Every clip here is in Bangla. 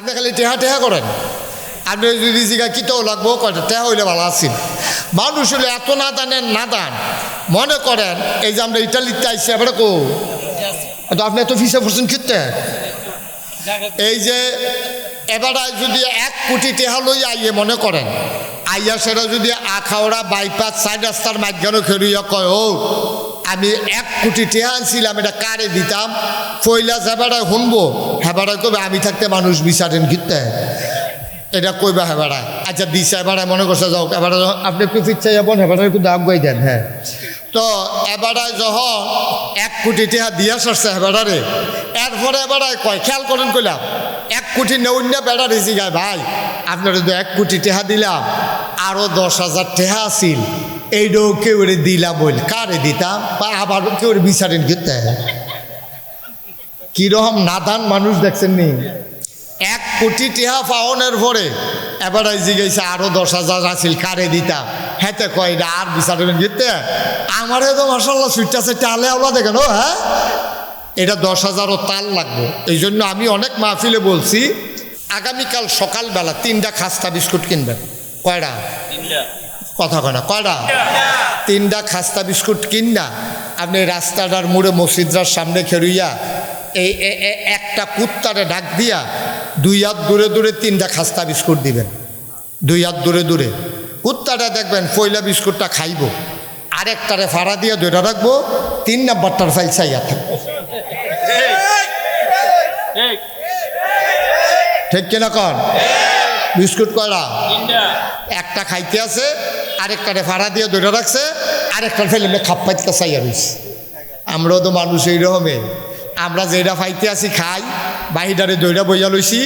আপনি খালি টেহা টেহা করেন। আপনি যদি জিগা কিতাও লাগবো কয়টা টেহা হইলে ভালো আছেন। মানুষ হলে এত না দানেন না দান মনে করেন এই যে আমরা ইটালিতে আইসি এবার কো তো আপনি এত ফিসে পড়ছেন খেতে এই যে এবারে যদি 1 কোটি টেহা লই আইয়ে মনে করেন আইয়া সেটা যদি আখাওড়া বাইপাস 4 রাস্তার মাঝখানে খেরিয়া কয় ও আমি 1 কোটি টেহা আনছিলাম এটা কারে দিতাম পয়লা হেবাড়ায় শুনবো হেবাড়ায় কবে আমি থাকতে মানুষ বিচারেন খেতে এটা কইবা হেবাড়ায় আচ্ছা দিশা এবারে মনে করছে যাও এবারে আপনি একটু ফিরছে যাবেন হেবাড়ায় একটু দাগ গাই দেন। হ্যাঁ তো এবারায় যখন 1 কোটি টেহা দিয়া সারছে হেবাড়ারে এরপরে এবারায় কয় খেয়াল করেন কইলাম 1 কোটি নেউন না বেড়ারে জিগায় ভাই আপনারা তো 1 কোটি টেহা দিলাম আরও 10,000 টেহা আসিল এইটাও কেউ দিলাম বল কারে দিতাম বা আবার কেউ বিচারেন খেতে কিরকম নাদান মানুষ দেখছেন নি 1 কোটি টেহা পাওনের পরে এবারে জিগাইছে আরও 10,000 আসিল কারে দিতাম হেতে কয় এটা আর বিচারেন খেতে আমারে তো মাশাআল্লাহ সুইটাছে টালে আওলা দেখেন ও হ্যাঁ এটা 10,000ও তাল লাগবে। এই জন্য আমি অনেক মাহফিলে বলছি আগামীকাল সকালবেলা 3টা খাস্তা বিস্কুট কিনবেন। কয়টা? কথা কয় না কয়টা? 3টা খাস্তা বিস্কুট কিনা আপনি রাস্তাটার মোড়ে মসজিদটার সামনে খেরুইয়া এই একটা কুত্তারে ডাক দিয়া 2 হাত দূরে দূরে 3টা খাস্তা বিস্কুট দিবেন। 2 হাত দূরে দূরে কুত্তাটা দেখবেন পয়লা বিস্কুটটা খাইব আরেকটারে ফাড়া দিয়ে 2টা রাখবো 3 নাম্বারটার ফাইল চাইয়া থাকবো। ঠিক কিনা কন? বিস্কুট কয়টা? একটা খাইতে আছে আরেকটারে ফাড়া দিয়ে 2টা রাখছে আরেকটার ফেলে খাপ পাইতে চাইয়া রয়েছে। আমরাও তো মানুষ এইরকমের আমরা যেটা ফাইতে আছি খাই বাহিদারে 2টা বইয়া লইছি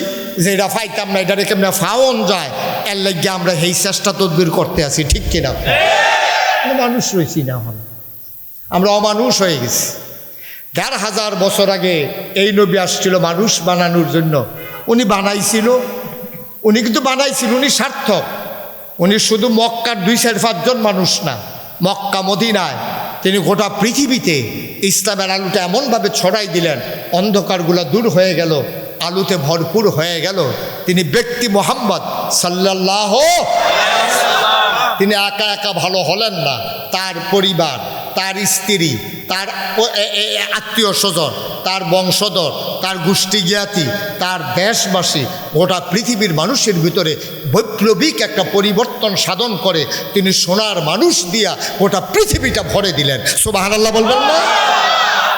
যেটা ফাইতাম না এটারে কেমন ফাওন যায় এর লাগিয়ে আমরা সেই চেষ্টা তদবির করতে আছি। ঠিক কিনা? মানুষ রয়েছি না হন আমরা অমানুষ হয়ে গেছি। 1,500 বছর আগে এই নবী আসছিল মানুষ বানানোর জন্য। উনি বানাইছিল উনি কিন্তু বানাইছিল উনি সার্থক। উনি শুধু মক্কার 2-4-5 জন মানুষ না মক্কা মদিনায় তিনি গোটা পৃথিবীতে ইসলামের আলুটা এমনভাবে ছড়াই দিলেন অন্ধকারগুলো দূর হয়ে গেল আলুতে ভরপুর হয়ে গেল। তিনি ব্যক্তি মুহাম্মদ সাল্লাল্লাহু তিনি একা একা ভালো হলেন না তার পরিবার তার স্ত্রী তার আত্মীয় স্বজন তার বংশধর তার গোষ্ঠী জ্ঞাতি তার দেশবাসী গোটা পৃথিবীর মানুষের ভিতরে বৈপ্লবিক একটা পরিবর্তন সাধন করে তিনি সোনার মানুষ দিয়া গোটা পৃথিবীটা ভরে দিলেন। সুবহানাল্লাহ বলবেন না?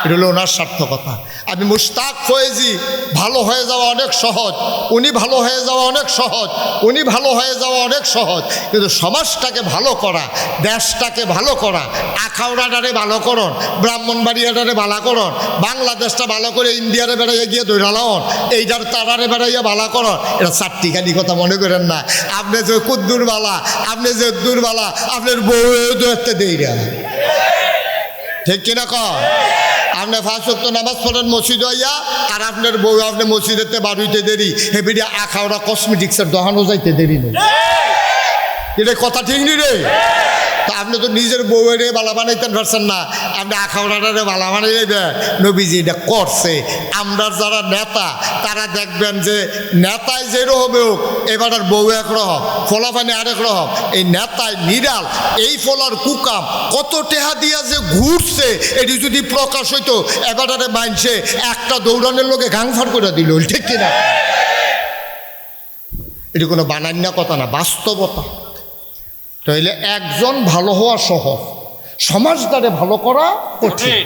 এটা হলো ওনার সার্থকতা। আমি মুশতাক ফয়েজি ভালো হয়ে যাওয়া অনেক সহজ উনি ভালো হয়ে যাওয়া অনেক সহজ উনি ভালো হয়ে যাওয়া অনেক সহজ কিন্তু সমাজটাকে ভালো করা দেশটাকে ভালো করা আখাউড়াটারে ভালো করুন ব্রাহ্মণবাড়িয়াটারে ভালো করুন বাংলাদেশটা ভালো করে ইন্ডিয়ারে বেড়াইয়া গিয়ে দৈরালাম এইটার তারারে বেড়াইয়া ভালো করুন এটা চারটিখানি কথা মনে করেন না। আপনি যে কুদ্দুর বালা আপনি যে দূর বালা আপনার বউ দেখতে দেই না। ঠিক কিনা কর? আপনি 5 ওয়াক্ত নামাজ পড়েন মসজিদ হইয়া আর আপনার বউ আপনি মসজিদেতে বাড়িতে দেরি হেবিডি আখাওড়া কসমেটিক্সের দোকানও যাইতে দেরি নেই। এটা কথা ঠিক নি রে? তা আপনি তো নিজের বউয়ের বালা বানাইতেন পারছেন না আপনি আখাওড়াটারে বালা বানাই নেবেন। নবীজি এটা করছে। আমরা যারা নেতা তারা দেখবেন যে নেতায় যেরকম হোক এবার আর বউ একরকম ফলাফানি আরেক রকম এই নেতায় নিরাল এই ফলার কুকাম কত টেহা দিয়া যে ঘুরছে এটি যদি প্রকাশ হইতো এবারে মানছে একটা দৌড়ানোর লোকে গাংফার করে দিল। ঠিক কিনা? এটি কোনো বানান্যা কথা না বাস্তবতা। তাইলে একজন ভালো হওয়া সহজ সমাজটারে ভালো করা কঠিন।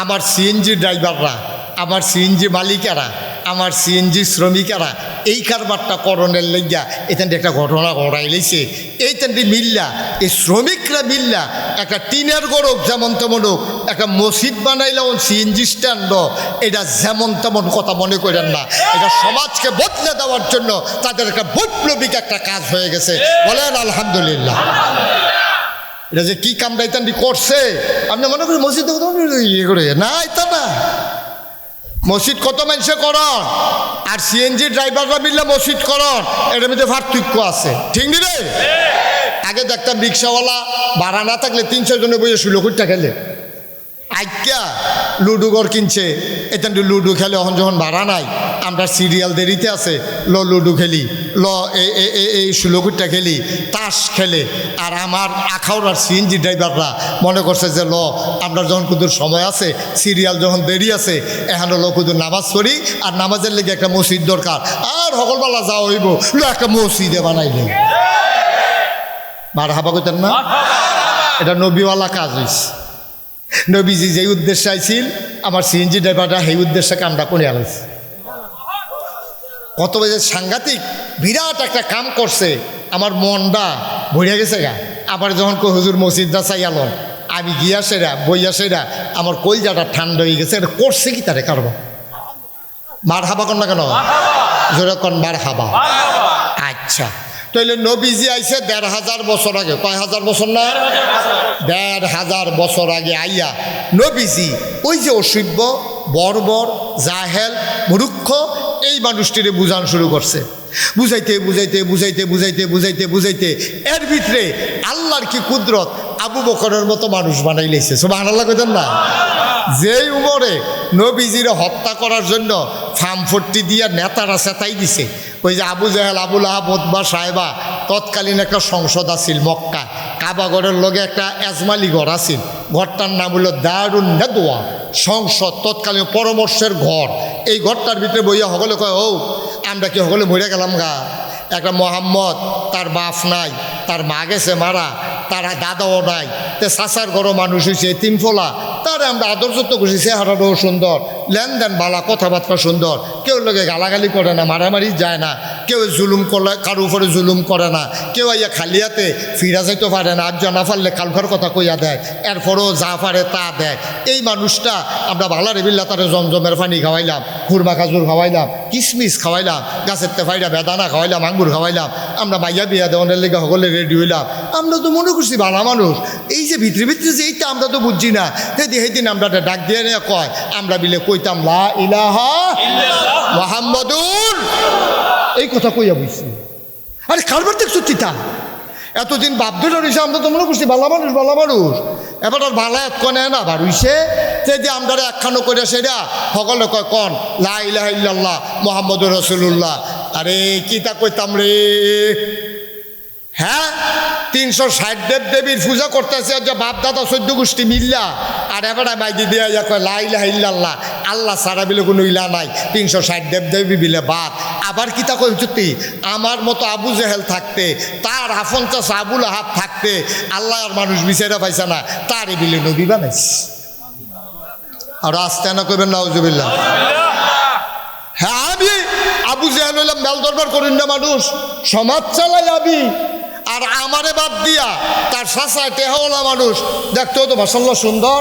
আমার সিএনজি ড্রাইভাররা আমার সিএনজি মালিকেরা আমার সিএনজি শ্রমিকেরা এই কারবারটা করণের লইয়া এখান একটা ঘটনা ঘটাই লইছে। এইখানটি মিল্লা এই শ্রমিকরা মিল্লা একটা টিনের গড়ক যেমন তেমন হোক একটা মসজিদ বানাইলাম সিএনজি স্ট্যান্ড এটা যেমন তেমন কথা মনে করেন না। এটা সমাজকে বদলে দেওয়ার জন্য তাদের একটা বৈপ্লবিক একটা কাজ হয়ে গেছে। বলেন আলহামদুলিল্লাহ। এটা যে কি কামটা ইতান্ডি করছে আপনি মনে করেন মসজিদ ইয়ে করে না এটা না। মসজিদ কত মানুষে করন আর সিএনজি ড্রাইভাররা মিললে মসজিদ করন এটার মধ্যে পার্থক্য আছে। ঠিক নি রে? আগে দেখতাম রিক্সাওয়ালা ভাড়া না থাকলে 3-4 জনে বসে 16 কোটি টাকা খেলে আইকা লুডু ঘর কিনছে এখান লুডু খেলে এখন যখন ভাড়া নাই আমরা সিরিয়াল দেরিতে আছে ল লুডু খেলি, ল এই ষোলোকুটটা খেলি, তাস খেলে। আর আমার আখাউড়ার সিএনজি ড্রাইভাররা মনে করছে যে ল আমরা যখন কুদুর সময় আছে, সিরিয়াল যখন দেরি আছে, এখন ল কুদুর নামাজ পড়ি, আর নামাজের লেগে একটা মসজিদ দরকার, আর সকলবেলা যাওয়া হইব, ল একটা মসজিদে বানাইলে। মার হাবা কইতেন না? এটা নবীওয়ালা কাজ হয়েছে। নবীজি যেই উদ্দেশ্যে আইছিল, আমার সিএনজি ড্রাইভাররা সেই উদ্দেশ্যে কামটা করে আলাইছে। কত বাজে সাংঘাতিক বিরাট একটা কাম করছে, আমার মনটা ভরে গেছে গা। আবার যখন হুজুর মসজিদটা চাইয়ালন, আমি গিয়া সেরা বইয়া সেরা আমার কলজাটা ঠান্ডা হয়ে গেছে। এটা করছে কি তারে কারবা? মার হাবা কন না কেন? জোরে কন মার হাবা। আচ্ছা, তাইলে নবীজি আইছে ১৫০০ বছর আগে। কয় হাজার বছর না? ১৫০০ বছর আগে আইয়া নবীজি ওই যে অসভ্য, বর্বর, জাহেল, মূর্খ এই মানুষটিরে বুঝান শুরু করছে। বুঝাইতে বুঝাইতে বুঝাইতে বুঝাইতে বুঝাইতে বুঝাইতে এর ভিতরে আল্লাহর কি কুদরত, আবু বকরের মতো মানুষ বানাই লাইছে। সুবহানাল্লাহ কইতেন না? যেই উমরে নবীজিরে হত্যা করার জন্য ফার্মফট্টি দিয়া নেতারা চেতাই দিছে। ওই যে আবু জাহেল, আবুল আহাব, উতবা, সাহেবা, তৎকালীন একটা সংসদ আছিল মক্কা, কাবাগরের লগে একটা এজমালি ঘর আছিল। ঘরটার নাম হলো দারুন নেদোয়া, সংসদ, তৎকালীন পরামর্শের ঘর। এই ঘরটার ভিতরে বইয়া সকলে কয়, ও আমরা কি সকলে মরে গেলাম গা? একটা মোহাম্মদ, তার বাপ নাই, তার মা গেছে মারা, তার দাদাও নাই, তে চাচার ঘরও মানুষ হয়েছে, এতিম ফোলা, তার আমরা আদর যত্ন করছি, চেহারাটাও সুন্দর, লেনদেন বালা, কথাবার্তা সুন্দর, কেউ লোকে গালাগালি করে না, মারামারি যায় না, কেউ জুলুম করলে কারো উপরে জুলুম করে না, কেউ আইয়া খালিয়াতে ফিরা যাইতে পারে না, আর না পারলে কালকার কথা কইয়া দেয়, এরপরও যা পারে তা দেয়। এই মানুষটা আমরা ভালো রেবিল্লা তারে জমজমের পানি খাওয়াইলাম, খুরমা খাজুর খাওয়াইলাম, কিশমিশ খাওয়াইলাম, গাছের তেফাইরা বেদানা খাওয়াইলাম, আঙ্গুর খাওয়াইলাম, আমরা মাইয়া বিয়া দেওয়ানের লেগে সকলে রেডি হইলাম। আমরা তো মনে করছি ভালো মানুষ, এই যে ভিতরে ভিতরে যে এইটা আমরা তো বুঝছি না। সেদিন আমরা ডাক দিয়ে নিয়ে কয়, আমরা বিলে কইতাম লা ইলাহা মুহাম্মাদুর, এই কথা কইয়া বুঝছি। আরে কারবার দেখছো চিতা, এতদিন বাপ ধরে রয়েছে, আমরা তো মনে করছি ভালো মানুষ ভালো মানুষ। এবার আর ভালো এক কনে না বার হইছে, যে আমরা একখানো করে সেটা সকলে কয় কন লা ইলাহা ইল্লাল্লাহ মুহাম্মাদুর রাসূলুল্লাহ। আরে কিতা কইতাম রে, হ্যাঁ ৩৬০ দেব দেবীর পূজা করতেছে, যে বাপ দাদা ১৪ গোষ্ঠী মিল্লা, আর এবার মাইদি দিয়া কয় লা ইলাহা ইল্লাল্লাহ, আল্লাহ সারা বিলে কোনো ইলা নাই, ৩৬০ দেব দেবী বিলে বাদ। আবার কিতা কই সত্যি, আমার মতো আবু জেহেল থাকতে, তার হাফন চাষা আবুল আহাব থাকতে, আল্লাহ আর মানুষ বিচারা পাইছে না, তারই বিলে নবী বানাইছে। আর আসতে না কইবেন নাউজুবিল্লাহ। হ্যাঁ আমি আবু জেহেল হইলাম মেল দরবার করেন না মানুষ, সমাজ চালাই আমি, আর আমারে বাদ দিয়া তার শাসায় টেহাওয়ালা মানুষ দেখতেও তো মাশাআল্লাহ সুন্দর।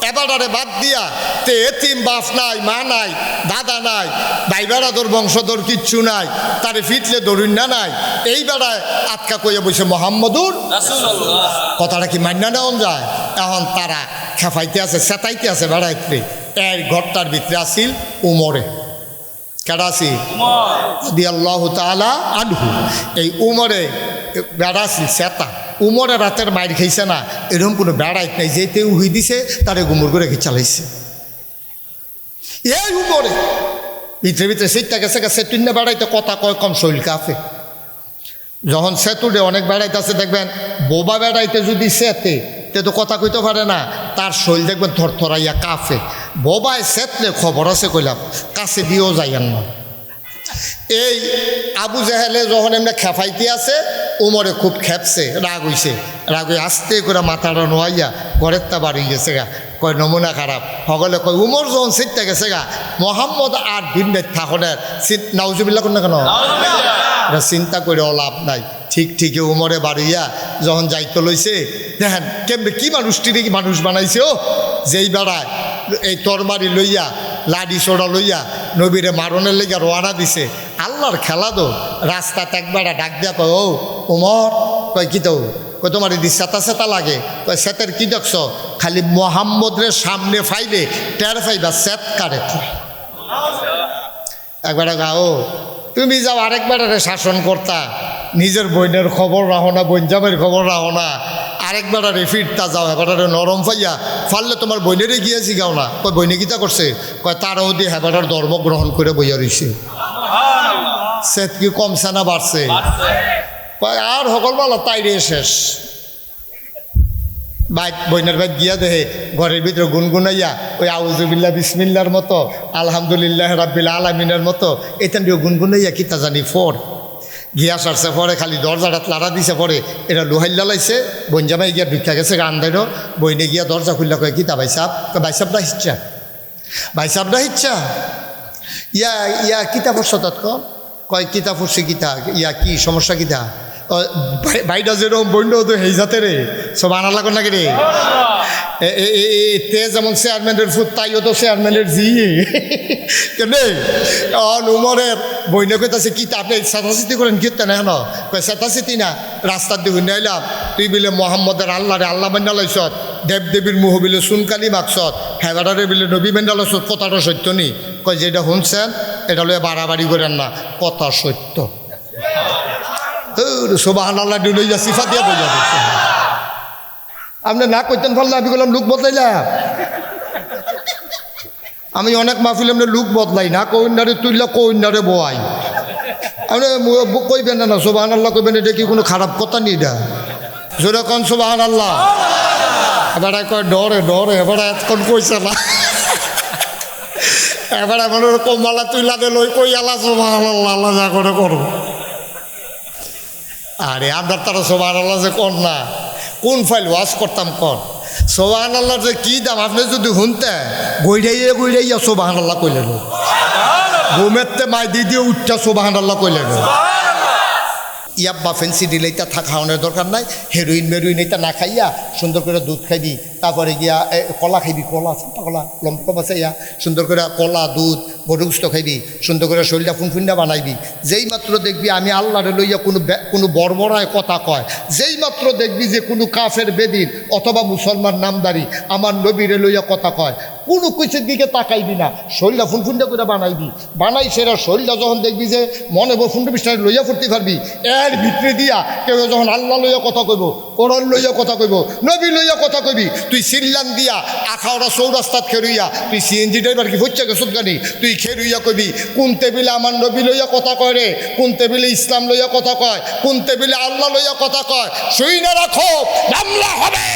এবারে বাদ দিয়া তে এতিম, বাপ নাই, মা নাই, দাদা নাই, ভাই বেড়াদর বংশধর কিচ্ছু নাই, তারে ফিটলে দরুন না নাই, এই বেড়ায় আটকা কইয়া বসে মোহাম্মদুর রাসূলুল্লাহ। কথাটা কি মান্না নেওয়া যায়? এখন তারা খেফাইতে আছে, চেতাইতে আছে বেড়াইতে। এর ঘরটার ভিতরে আসিল উমরে, কেডা আসি রাদিয়াল্লাহু তাআলা আনহু। এই উমরে বেড়াছিল চেতা, উমরে রাতের মাইর খাইছে না, এরকম কোনো বেড়াইত নাই, যেতে উহি দিছে তারে গুমর করে রেখে চালাইছে। এই উমরে ভিতরে ভিতরে সেইটা গেছে গেছে তিনটা বেড়াইতে কথা কয় কম শৈল কাফে। যখন সেতুডে অনেক বেড়াইতে আছে দেখবেন, বোবা বেড়াইতে যদি সেতে তে তো কথা কইতে পারে না, তার শৈল দেখবেন থরথরাইয়া কাফে। বোবায় সেতলে খবর আছে কইলাম, কাছে দিয়েও যাইয়েন না। এই আবু জেহেলে যখন এমনি খেফাইতে আছে, উমরে খুব খেপছে, রাগ হইছে, রাগ হয়ে আস্তে করে মাথাটা নোয়াইয়া ঘরের তা বাড়ি গেছে গা। কয় নমুনা খারাপ, সকলে কয় উমর যখন সিটটা গেছে গা, মোহাম্মদ আর ভিন্নের থাকনের নাউজুবিল্লাহ কোন না কেন, এটা চিন্তা করেও লাভ নাই। ঠিক ঠিকই উমরে বাড়িয়া যখন যাইতে লইছে, দেখেন কেমনি কি মানুষটিরে কি মানুষ বানাইছে। ও যেই বেড়ায় এই তরবারি লইয়া, লাডি সোড়া লইয়া নবীরে মারণের লেগে রোয়ানা দিছে, আল্লাহর খেলা দো। রাস্তাতে একবার ডাক দিয়া কয়, ও উমর, কয় কি তো, কয় তোমার এদি সেতা সেতা লাগে, কয় সেতের কি দেখছ, খালি মোহাম্মদের সামনে ফাইলে টের ফাইবা সেত কারে। একবার ও তুমি যাও আরেকবারে শাসন করতা, নিজের বইনের খবর রাখো না, বইনজামের খবর রাখো না, আরেকবারে ফিরতা যাও, এবারে নরম ফাইয়া ফাললে তোমার বইনেরে গিয়েছি গাও না। কয় বইনে গীতা করছে, কয় তারাও দিয়ে হেবাটার ধর্ম গ্রহণ করে বইয়া রইছে। সেত কি কমছে না বাড়ছে? কয় আর সকল বলো তাই রে শেষ। বাইক বইনের বাইক গিয়া দেহে ঘরের ভিতরে গুনগুনাইয়া ওই আউযুবিল্লাহ বিসমিল্লার মতো আলহামদুলিল্লাহ রাব্বিল আলামিনের মতো এখান দিয়ে গুনগুনাইয়া কিতা জানি ফোর গিয়া সারছে পরে খালি দরজাটা লাড়া দিছে পরে এটা লোহাইল্লা লাইছে বঞ্জামাই গিয়া ঢুকা গেছে আন্দাইরও বইনে গিয়া দরজা খুললা কয়ে কিতা ভাইসাবটা হিচ্ছা ভাইসাবটা হিচ্ছা ইয়া ইয়া কিতা পড়ছো তৎ কয় কিতা পড়ছে কিতা ইয়া কি সমস্যা কিতা ভাইটা যেরকম বন্ড তো হেই যাতে রে সব আনা লাগো নাকি রে তে যেমন চেয়ারম্যানের ফুট তাইও তো চেয়ারম্যানের জি কেনে উমরের বইনে কইতাছে কি আপনি চেতাচিতি করেন কীর্তেন হেন কয় চেতাচিতি না রাস্তার দিয়ে হুন্ডে আইলাম তুই বিলে মোহাম্মদের আল্লাহ রে আল্লাহ মান্না লাইছত দেবদেবীর মুহ বিলে সুনকালি মাকসত হেবারে বিলে নবী মান্না লাইছত কথাটা সত্য নি কয় যেটা শুনছেন এটা লয়ে বাড়াবাড়ি করেন না কথা সত্য সুবহানাল্লাহ দুলইয়া সিফা দিয়া বইয়া দিচ্ছে আপনি না কইতেন পারলে আমি বললাম লুক বদলাইলাম আমি অনেক মাহফিল এমনি লুক বদলাই না কইনারে তুইলা কইনারে বয় আপনি কইবেন না সুবহানাল্লাহ কইবেন এটা কি কোনো খারাপ কথা নি এটা জোরে কন সুবহানাল্লাহ এবার কয় ডরে ডরে এবার এতক্ষণ কইছে না এবার এমন কমালা তুইলা দে লই কই আল্লাহ সুবহানাল্লাহ আল্লাহ যা করে করো আরে আপনার তারা সুবহানাল্লাহ যে কর না কোন ফাইল ওয়াশ করতাম কর সুবহানাল্লাহ যে কি দাম আপনি যদি শুনতে গইড়াইয়া সুবহানাল্লাহ কইলেন ঘুমেতে মাই দিয়ে উঠটা সুবহানাল্লাহ কইলেন ইয়াব্বা ফেন্সি ডিলাইটা খাওয়ানোর দরকার নাই হেরোইন মেরোইন এটা না খাইয়া সুন্দর করে দুধ খাইবি তারপরে গিয়া কলা খাইবি কলা চিন্তা কলা লম্প বাঁচাইয়া সুন্দর করে কলা দুধ গরুগুস্ত খাইবি সুন্দর করে শরীরটা ফুনফুন্ডা বানাইবি যেই মাত্র দেখবি আমি আল্লাহরে লইয়া কোনো বড়বড়ায় কথা কয় যেই মাত্র দেখবি যে কোনো কাফের বেদিন অথবা মুসলমান নামদারি আমার নবীরে লইয়া কথা কয় কোনো কিছুর দিকে তাকাইবি না শরীরটা ফুনফুন্ডা করে বানাই সেরা শরীরটা যখন দেখবি যে মনে ফুন্ডা বিষ্ণায় লইয়া ফুটতে পারবি এর ভিতরে দিয়া কেউ যখন আল্লাহ লইয়া কথা কইব কোরআন লইয়া কথা কইব নবী লইয়া কথা কইবি তুই সিল্লান দিয়া আখাওড়া চৌরাস্তাত খেরুইয়া তুই সিএনজি ড্রাইভার কি হচ্ছে গেছত গানি তুই খেরুইয়া কইবি কোন টেবিলে আমার নবী লইয়া কথা কয় রে কোন টেবিলে ইসলাম লইয়া কথা কয় কোন টেবিলে আল্লাহ লইয়া কথা কয় শুই না রাখো মামলা হবে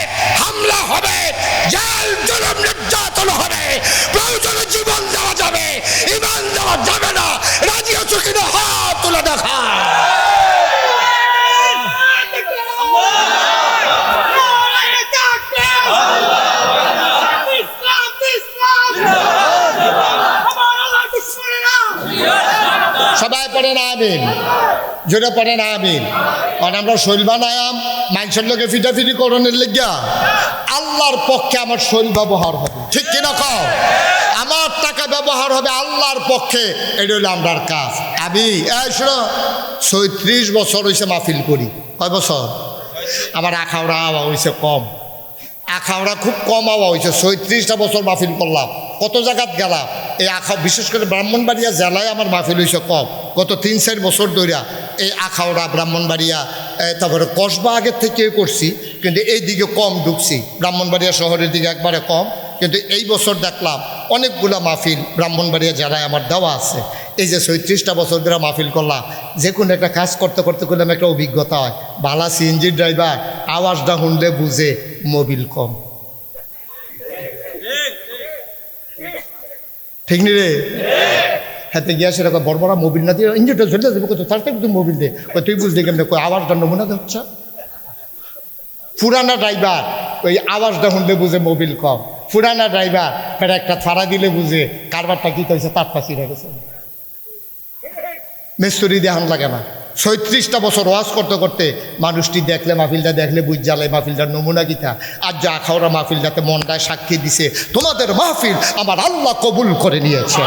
জাল জুলুম নির্যাতন হবে প্রয়োজনে জীবন দেওয়া যাবে ঈমান দেওয়া যাবে না রাজি আছো কিনা হাত তুলে দেখা সবাই পড়ে না আমিন জোরে পড়ে না আমিন কারণ আমরা শৈল বানায়াম মানুষের লোকে ফিটাফিটি করণের লেগিয়া আল্লাহর পক্ষে আমার শৈল ব্যবহার হবে ঠিক কিনা কও আমার টাকা ব্যবহার হবে আল্লাহর পক্ষে এটা হলো আমরার কাজ আমি এই শোনো ৩৬ বছর হয়েছে মাহফিল করি কয় বছর আমার আখাউড়া আওয়া হয়েছে কম আখাউড়া খুব কম আওয়া হয়েছে ৩৬টা বছর মাহফিল করলাম কত জায়গাত গেলাম এই বিশেষ করে ব্রাহ্মণবাড়িয়া জেলায় আমার মাহফিল হয়েছে কম গত ৩-৪ বছর ধরিয়া এই আখাউড়া ব্রাহ্মণবাড়িয়া তারপরে কসবা আগের থেকে করছি কিন্তু এই দিকে কম ঢুকছি ব্রাহ্মণবাড়িয়া শহরের দিকে একবারে কম কিন্তু এই বছর দেখলাম অনেকগুলা মাহফিল ব্রাহ্মণবাড়িয়া জেলায় আমার দেওয়া আছে এই যে ৩৬টা বছর ধরে মাহফিল করলাম যে কোনো একটা কাজ করতে করলাম একটা অভিজ্ঞতা হয় বালা সিএনজি ড্রাইভার আওয়াজটা শুনলে বুঝে মোবিল কম ঠিক নি রে হাতে গিয়া সেরকম বড় বড় মোবিল না দিয়ে ইঞ্জিনটা ঝুলে দেবে কত তাড়াতাড়ি তুই মোবিল দে তুই বুঝলি কেমন কই আওয়াজটা নমুনা হচ্ছে পুরানা ড্রাইভার ওই আওয়াজটা শুনলে বুঝে মোবিল কম পুরানা ড্রাইভার ফের একটা ফাড়া দিলে বুঝে কারবারটা কী করেছে তারটা ছিঁড়ে গেছে মিস্ত্রি দেহান লাগে না ৩৬টা বছর ওয়াজ করতে করতে মানুষটি দেখলে মাহফিলটা দেখলে বুঝ জ্বালায় মাহফিলটার নমুনা গীতা আর যা আখাউড়া মাহফিলটাতে মনটায় সাক্ষী দিছে তোমাদের মাহফিল আমার আল্লাহ কবুল করে নিয়েছে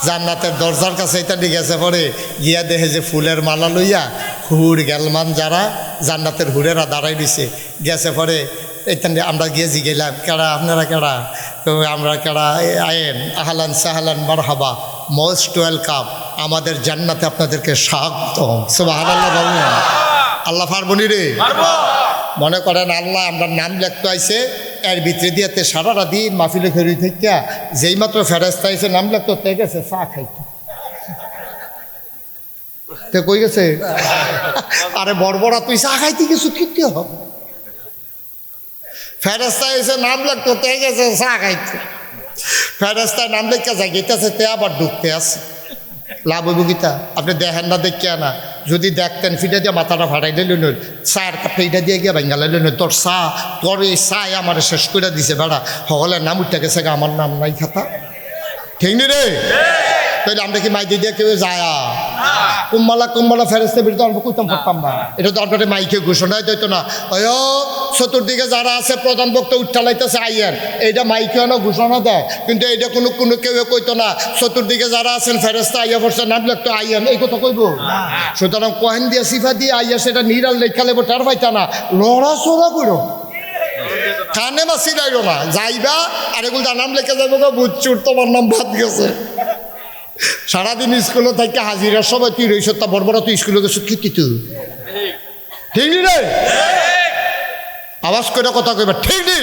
জান্নাতের দরজার কাছে এটা গেছে পরে গিয়া দেখে যে ফুলের মালা লইয়া হুর গেলমান যারা জান্নাতের হুরেরা দাঁড়াই দিছে গেছে পরে এইখানে আমরা গিয়ে গেলাম কেডা আপনারা কেডা তো আমরা কেডা আয়েন আহলান সাহলান মারহাবা মোস্ট ওয়েলকাম আমাদের জান্নাতে আপনাদেরকে স্বাগতম সুবহানাল্লাহ বলুন আল্লাহ পারবনি রে মনে করেন আল্লাহ আমরা নাম লিখতে আইছে এর ভিতরে দিয়েতে সারাটা দিন মাহফিলে ফেরি থেকে যেই মাত্র ফেরেস্তা এসে নাম লিখতে হতে গেছে চা খাইতে তে কই গেছে? আরে বড়বড়া তুই চা খাইতে কিছু কিনতে হবে। ফেরেস্তা এসে নাম লাগতো তে গেছে চা খাইতে। ফেরেস্তায় নাম লেখা যায় গেতেছে তে আবার ঢুকতে আসে। লাভ হইব গীতা আপনি দেখেন না দেখিয়া না, যদি দেখতেন ফিটা দিয়ে মাথাটা ফাটাই দিলেন, চায়ের কাপটা এইটা দিয়ে গিয়ে ভেঙ্গা লাইলেন, তোর চা তোর এই চাই আমার শেষ করে দিছে বেড়া, হলে নাম উঠতে গেছে আমার নাম নাই খাতা। ঠিক নি রে? তাহলে আমরা কি মাইকে দিয়ে কেউ যায়? কুম্বালা ফেরেস্তে বেরিয়ে তো অল্প কইতাম পারতাম না। এটা তো আপনার মাইকে ঘোষণায় দিত না, চতুর্দিকে যারা আছে প্রধান বক্তা উঠালাইতেছে আইয়েন, এইটা মাইকে না ঘোষণা দেয়, কিন্তু এইটা কোনো কেউ কইতো না চতুর্দিকে যারা আছেন ফেরেস্তা আইয়া পড়ছে নাম লাগতো আইয়েন, এই কথা কইব? সুতরাং কহেন দিয়া সিফা দিয়ে আইয়া সেটা নিরাল লেখা লেবো টার পাইতা না, লড়াচড়া করো কানে মাসি যাইল না, যাইবা আর এগুলো নাম লেখা যাবো বুঝছুর তোমার নাম বাদ গেছে। সারাদিন স্কুলে থাকতে হাজিরার সময় তুই রইস তা বড় তুই স্কুলে গেছ কি তুই ঠিক নি রে? আওয়াজ করে কথা কইবা ঠিক নি?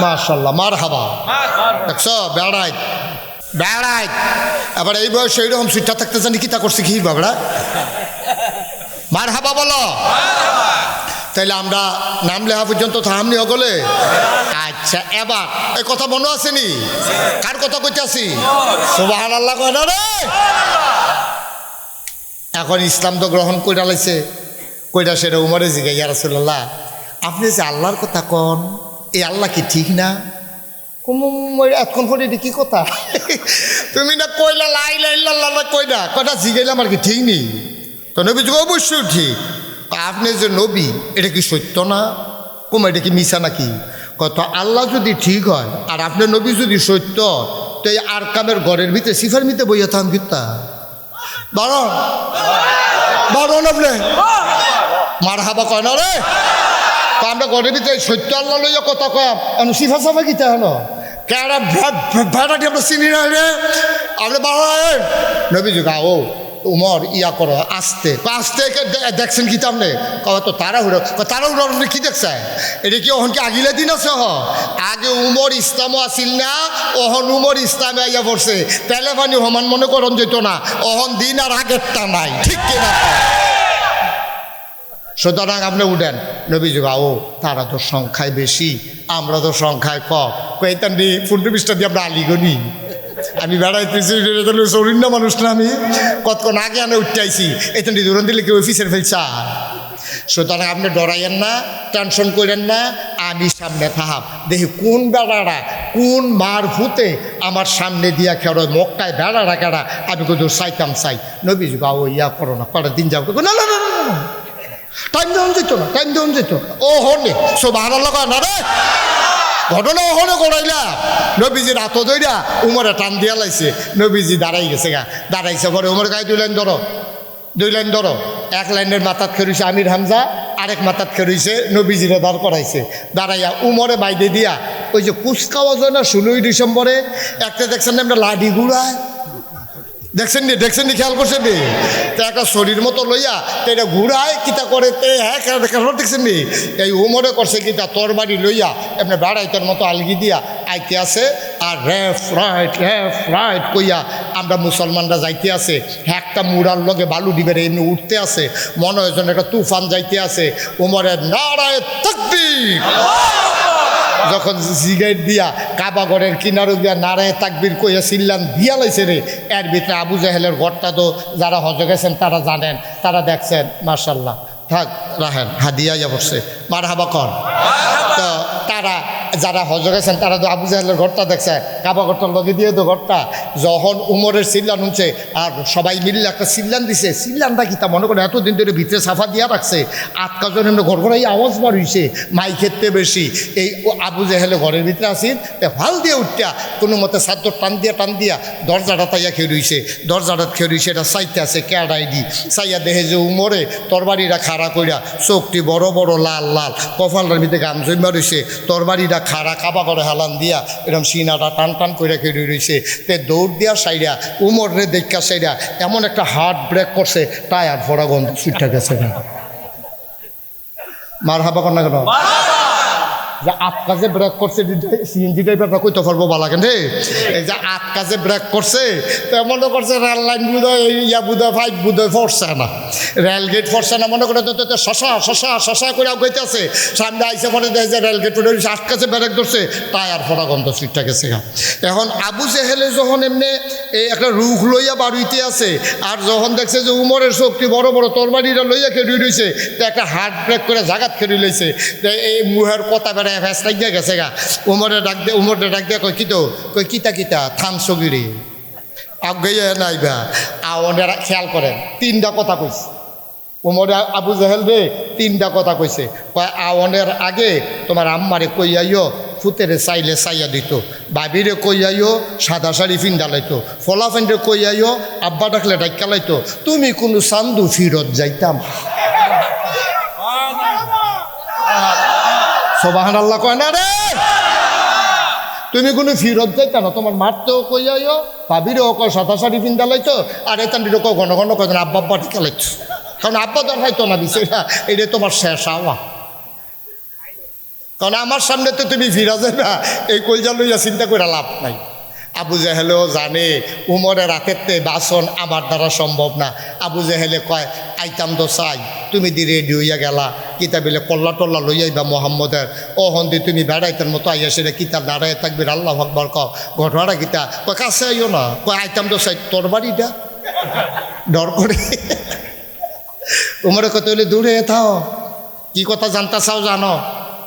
মাশাআল্লাহ মারহাবা। দেখছো বেড়াই বেড়াই আবার এই বয়স এইরকম সুইটা থাকতে জানি কি তা করছে কি বাবড়া? মারহাবা বলো। তাইলে আমরা নাম লেখা পর্যন্ত থামনি হগলে। আচ্ছা এবার এই কথা মনে আসেনি? কার কথা কইতে আসি? সুবহানাল্লাহ কয় না রে? এখন ইসলাম তো গ্রহণ কইরা লাইছে, কইরা সেটা উমরে জিগাই ইয়া রাসূলুল্লাহ আপনি যে আল্লাহর কথা কন, এই আল্লাহ কি ঠিক না? এখন পরে এটা কি কথা? তুমি না কইলা লা ইলাহা ইল্লাল্লাহ না কইনা কয়টা জিগাইলাম আর কি ঠিক নেই তো? নবী যুগ অবশ্যই ঠিক। আপনি যে নবী এটা কি সত্য না? এটা কি মিছা নাকি? কত আল্লাহ যদি ঠিক হয় আর আপনার নবী যদি সত্য, তো এই আরকামের ঘরের ভিতরে সিফার মিতে বইয়া থাম কিতা বারণ বারণ আপনি মারহাবা কয় না রে? তো আমরা ঘরের ভিতরে সত্য আল্লাহ লইয়া কথা কয় সিফা সাফা কিতা হলো কেন ভেড়াটি আমরা চিনি না রে? আপনি বাড়ায় নবী যুগা ও উমর ইয়া করো আস্তে আস্তে দেখছেন কি তামনে কবা তো তাড়াহুড়ো কি দেখছে? এটা কি ওহন কি আগিলে দিন আছে? আগে উমর ইসলামও আসিল না, ওহন উমর ইসলামে আইয়া পড়ছে, তেলে পানি সমান মনে করন যেত না, ওহন দিন আর আগেরটা নাই, ঠিক কিনা? সুতরাং আপনি উঠেন নবী যুগা ও তারা তো সংখ্যায় বেশি আমরা তো সংখ্যায় কম, কইতাম নি 15-20টা দিয়ে আমরা আলিগনি। আমি বেড়াইতেছি চরিন না মানুষ না, আমি কতক্ষণ আগে আনে উঠতে আইছি, এখান থেকে দূরন দিলে কেউ অফিসের ফেলছা। সুতরাং আপনি ডরাইয়েন না, টেনশন করেন না, আমি সামনে থাহাম দেখি কোন বেড়ারা কোন মার ভূতে আমার সামনে দিয়া খেড়ো মক্কায় বেড়ারা কেড়া আমি কোথাও চাইতাম চাই। নবী যুগা ও ইয়া করো না, কটা দিন যাবো না না না না টাইম দেওয়া যেত না, টাইম দেওয়া যেত ও হনে সুবহানাল্লাহ না রে? ঘটনা ওখানে করাইলা নবীজির হাত ধইরা উমরে টান দিয়া লাইছে, নবীজি দাঁড়াই গেছে গা, দাঁড়াইছে পরে উমর গায়ে 2 লাইন ধরো, 1 লাইনের মাথাত খেরুইছে আমির হামজা, আরেক মাথাত খেরুইছে নবীজিরে দাঁড় করাইছে, দাঁড়াইয়া উমরে বাইদে দিয়া ওই যে কুচকাওয়াজ হয় না 16ই ডিসেম্বরে একটা দেখছেন না আমরা লাডি ঘুরায়, দেখছেন নি খেয়াল করছেন নি? তো একটা শরীর মতো লইয়া তো এটা ঘুরায় কিতা করে হ্যাঁ দেখছেন নি? এই উমরে করছে কিতা তোর বাড়ি লইয়া এমনি বেড়াইতের মতো আলগি দিয়া আইতে আছে আর লেফট রাইট কইয়া আমরা মুসলমানরা যাইতে আছে, একটা মুড়ার লগে বালু ডিবের এমনি উঠতে আছে, মনে হয় যেন একটা তুফান যাইতে আছে। উমরের নারায়ে তাকবীর যখন সিগারেট দিয়া কাবাগরের কিনারো দিয়া নারায়ে তাকবীর কইয়া চিল্লান দিয়া লাইছে রে, এর ভিতরে আবু জাহেলের ঘরটা তো যারা হজে গেছেন তারা জানেন, তারা দেখছেন। মাশাআল্লাহ থাক রাহেন হাদিয়া ইয়া পড়ছে মারহাবা কর। তো তারা যারা হজে গেছেন তারা তো আবু জাহেলের ঘরটা দেখছে, কাবা ঘরটা লগে দিয়ে তো ঘরটা যখন উমরের চিল্লান শুনছে আর সবাই মিললে একটা চিল্লান দিছে, চিল্লানটা কি তা মনে করে এতদিন ধরে ভিতরে সাফা দিয়া রাখছে, আটকাজন এমনি ঘর ঘরাই আওয়াজ বার হইছে মাই খেতে বেশি। এই আবু জাহেলে ঘরের ভিতরে আসিন ভাল দিয়ে উঠটা কোনো মতে সাদ্দর টান দিয়া দরজাটা তাইয়া খেয়ে রইছে, দরজাটা খেয়ে রইছে, এটা চাইতে আছে ক্যাডাইডি চাইয়া দেখে যে উমরে তরবারিটা খাড়া কইরা চোখটি বড় বড় লাল লাল, কপালটার ভিতরে গাম জমা রইছে, তরবারিটা খাড়া কাবা করে হালান দিয়া এরকম সিনাটা টান করে খেয়ে রইছে। তে দৌড় দিয়া সাইডা উমর রে দেখা সাইডা এমন একটা হার্ট ব্রেক করছে, টায়ার ভরা গন্ধ সুইটটা গেছে না। মার হাবা কর না কেন? যে আটকা যে ব্রেক করছে সিএনজি ড্রাইভারটা কইতে পারবো বালা কেন রে? এই যে আটকা যে ব্রেক করছে তো মনে করছে রেল লাইন বুধয় ইয়া বুধয় ফাইভ বুধয় ফরছে না, রেল গেট ফরছে না, মনে করে তো শশা শশা শশা করে গইতেছে, সামনে আইসে পরে দেখে যে রেল গেট পড়ে আটকাছে ব্রেক ধরছে, টায়ার ফোড়া গন্ধ সিটটা গেছে। এখন আবু জেহেলে যখন এমনি এই একটা রুখ লইয়া বাড়িতে আছে, আর যখন দেখছে যে উমরের শক্তি বড় বড় তরবারিরা লইয়া খেড়ি রয়েছে, তো একটা হার্ট ব্রেক করে জাগাত খেড়ি লইছে, এই মুহের কথা বেড়ায় ফ্যাস লাগিয়া গেছে গা। উমরে ডাক দিয়া কই কিতো, কই কিতা থাম সগিরি আগে নাইবা। আওয়ানেরা খেয়াল করেন তিনটা কথা কইছে উমরে, আবু জাহেল রে তিনটা কথা কইছে। কয় আওয়ানের আগে তোমার আম্মারে কইয়াইও ফুতেরে চাইলে চাইয়া দিত, বাবিরে কইয়াইও সাদা শাড়ি ফিন্দা লাইতো, ফলাফেন্ডে কইয়াইও আব্বা ডাকলে ডাক্কা লাইতো, তুমি কোনো চান্দু ফিরত যাইতাম। সুবহানাল্লাহ কয় না রে? তুমি কোনো ফিরত যাইতা না, তোমার মারতেও কইয়াইও, ভাবিরেও কয় সাদা শাড়ি ফিন্দা লাইতো, আর এতান্ডিরও কয় ঘন ঘন কয় আব্বা আব্বা ঢেকে লাইতো, কারণ আব্বা দর হয়তো না বিষয়টা এটা তোমার শেষ আওয়া। কারণ আমার সামনে তো তুমি ফিরা যাবে না, এই কলজা লইয়া চিন্তা করে লাভ নাই। আবু জেহেলেও জানে উমরের রাতেরতে বাসন আমার দ্বারা সম্ভব না। আবু জেহেলে কয় আইতাম তো চাই, তুমি দি রেডি হইয়া গেলা, কিতা বিলে কল্লা টল্লা লইয়াইবা মোহাম্মদের, ও হন্দি তুমি বেড়াইতেন মতো আইয়া সেটা কিতা দাঁড়ায় থাকবি, আল্লাহ আকবার কও, ঘটনাটা কিতা, কয় কাছে আইও না, কয় আইতাম তো চাই, তোর বাড়িটা ডর করে। উমরে কত হইলে দূরে থাও, কি কথা জানতা চাও জানো?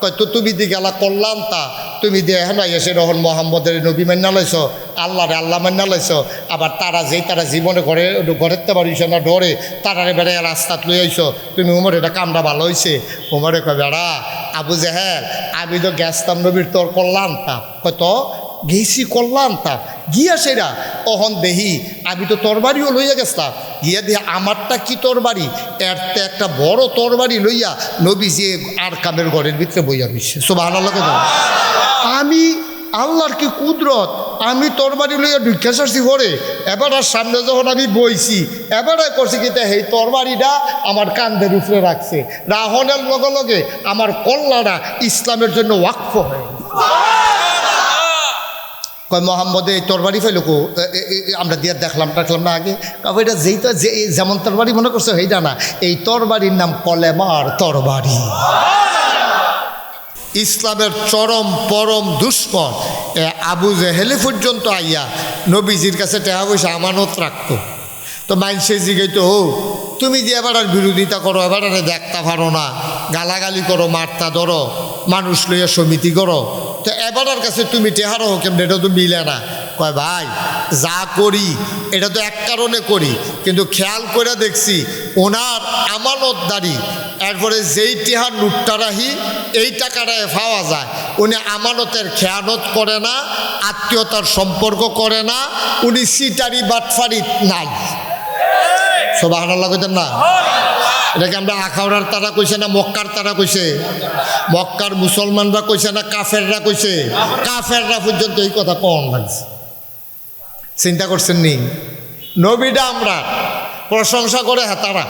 কয় তো তুমি দি গেলা করলাম তা, তুমি দিয়ে হেন এসে রহন মোহাম্মদের নবী মান্না লাইছ, আল্লাহরে আল্লাহ মান্না লাইছ, আবার তারা যেই তারা জীবনে ঘরেতে পারিস না ডরে তারারে বেড়ে রাস্তাত লই আইছ, তুমি উমর এটা কামটা ভালো হয়েছে। উমরে কয় বেড়া আবু জেহেল আমি তো গেছতাম নবীর তোর করলাম তা, কয় তো গেছি করলাম তা, গিয়া সেরা অহন দেহি আমি তো তরবারিও লইয়া গেছতাম, গিয়া দিয়ে আমারটা কি তরবারি, এরতে একটা বড় তরবারি লইয়া নবী যে আর কামের ঘরের ভিতরে বইয়া রয়েছে। সুবহানাল্লাহ কথা। আমি আল্লাহর কি কুদরত, আমি তরবারি লইয়া ঢুকে আসছি ঘরে, এবার আর সামনে যখন আমি বইছি এবারে করছি কিন্তু এই তরবারিটা আমার কান্ধের উপরে রাখছে, রাহনের লগে লগে আমার কল্লাটা ইসলামের জন্য ওয়াকফ হয়ে কয় মোহাম্মদে এই তরবারি ফেলো কো, আমরা দিয়ে দেখলাম না আগে, কারণ এটা যেইটা যে যেমন তরবারি মনে করছে সেইটা না, এই তরবারির নাম কলেমার তরবারি। ইসলামের চরম পরম দুশ্মন আবু জেহেলে পর্যন্ত আইয়া নবীজির কাছে টাকা পয়সা আমানত রাখতো। তো মানুষের জিগাইত ও তুমি যে এবার আর বিরোধিতা করো, এবার আর দেখতে পারো না, গালাগালি করো, মারতা ধরো, মানুষ লইয়া সমিতি করো, তো এবারের কাছে তুমি টেহারো কেমন, এটা তো মিলে না। কয় ভাই যা করি এটা তো এক কারণে করি, কিন্তু খেয়াল করে দেখছি ওনার আমানতদারি, এরপরে যেই টেহার লুটটা রাহি এই টাকাটায় পাওয়া যায়, উনি আমানতের খেয়ানত করে না, আত্মীয়তার সম্পর্ক করে না, উনি সিটারি বাটফারি নাই। সুবহানাল্লাহ কইতেন না? এটাকে আমরা আখাউড়ার তারা কইছে না মক্কার তারা কইছে? মক্কার মুসলমানরা কইছে না কাফেররা কইছে? কাফেররা পর্যন্ত এই কথা কম লাগছে। চিন্তা করছেন নি? নবীটা আমরা প্রশংসা করে হ্যাঁ তারা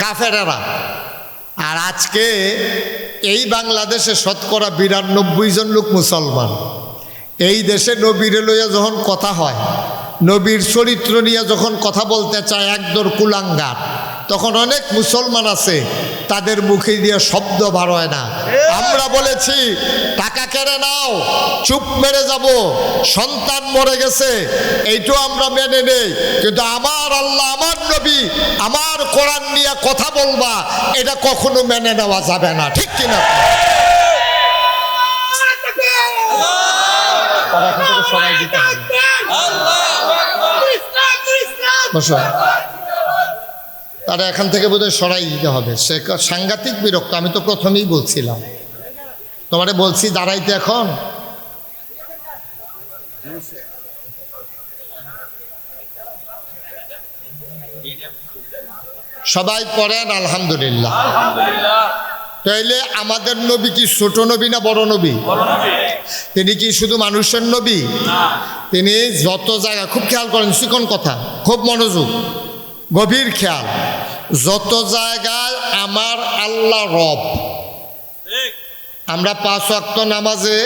কাফেরেরা। আর আজকে এই বাংলাদেশে শতকরা ৯২ জন লোক মুসলমান। এই দেশে নবীরে লইয়া যখন কথা হয়, নবীর চরিত্র নিয়ে যখন কথা বলতে চায় একদর কুলাঙ্গার, তখন অনেক মুসলমান আছে তাদের মুখে দিয়ে শব্দ বার হয় না। আমরা বলেছি টাকা কেড়ে নাও, চুপ মেরে যাব, সন্তান মরে গেছে, এইটাও আমরা মেনে নেই, কিন্তু আমার আল্লাহ আমার নবী আমার কোরআন নিয়ে কথা বলবা এটা কখনো মেনে নেওয়া যাবে না, ঠিক কিনা? সবাই দিতে হবে। তারা এখান থেকে বোধহয় সরাই দিতে হবে, সে সাংঘাতিক বিরক্ত। আমি তো প্রথমেই বলছিলাম, তোমারে বলছি দাঁড়াইতে, এখন সবাই পড়েন আলহামদুলিল্লাহ। তাইলে আমাদের নবী কি ছোট নবী না বড় নবী? তিনি কি শুধু মানুষের নবী? তিনি যত জায়গা, খুব খেয়াল করেন, চিকন কথা, খুব মনোযোগ, গভীর খেয়াল, যত জায়গায় আমার আল্লাহ রব আমরা 5 ওয়াক্ত নামাজে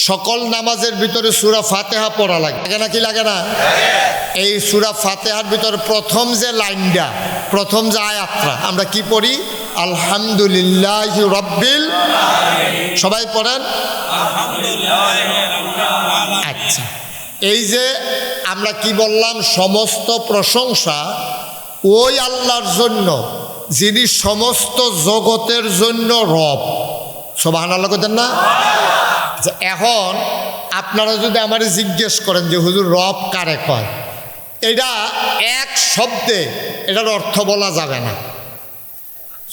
সকল নামাজের ভিতরে সূরা ফাতিহা পড়া লাগে নাকি লাগে না? এই সূরা ফাতিহার ভিতরে প্রথম যে লাইনটা, প্রথম যে আয়াতটা আমরা কি পড়ি? আলহামদুলিল্লাহি রাব্বিল আলামিন। সবাই পড়েন আচ্ছা। এই যে আমরা কি বললাম, সমস্ত প্রশংসা ওই আল্লাহর জন্য যিনি সমস্ত জগতের জন্য রব। সুবহানাল্লাহ কইতেন না? এখন আপনারা যদি আমার জিজ্ঞেস করেন যে হুজুর রব কারে কয়, এটা এক শব্দে এটার অর্থ বলা যাবে না।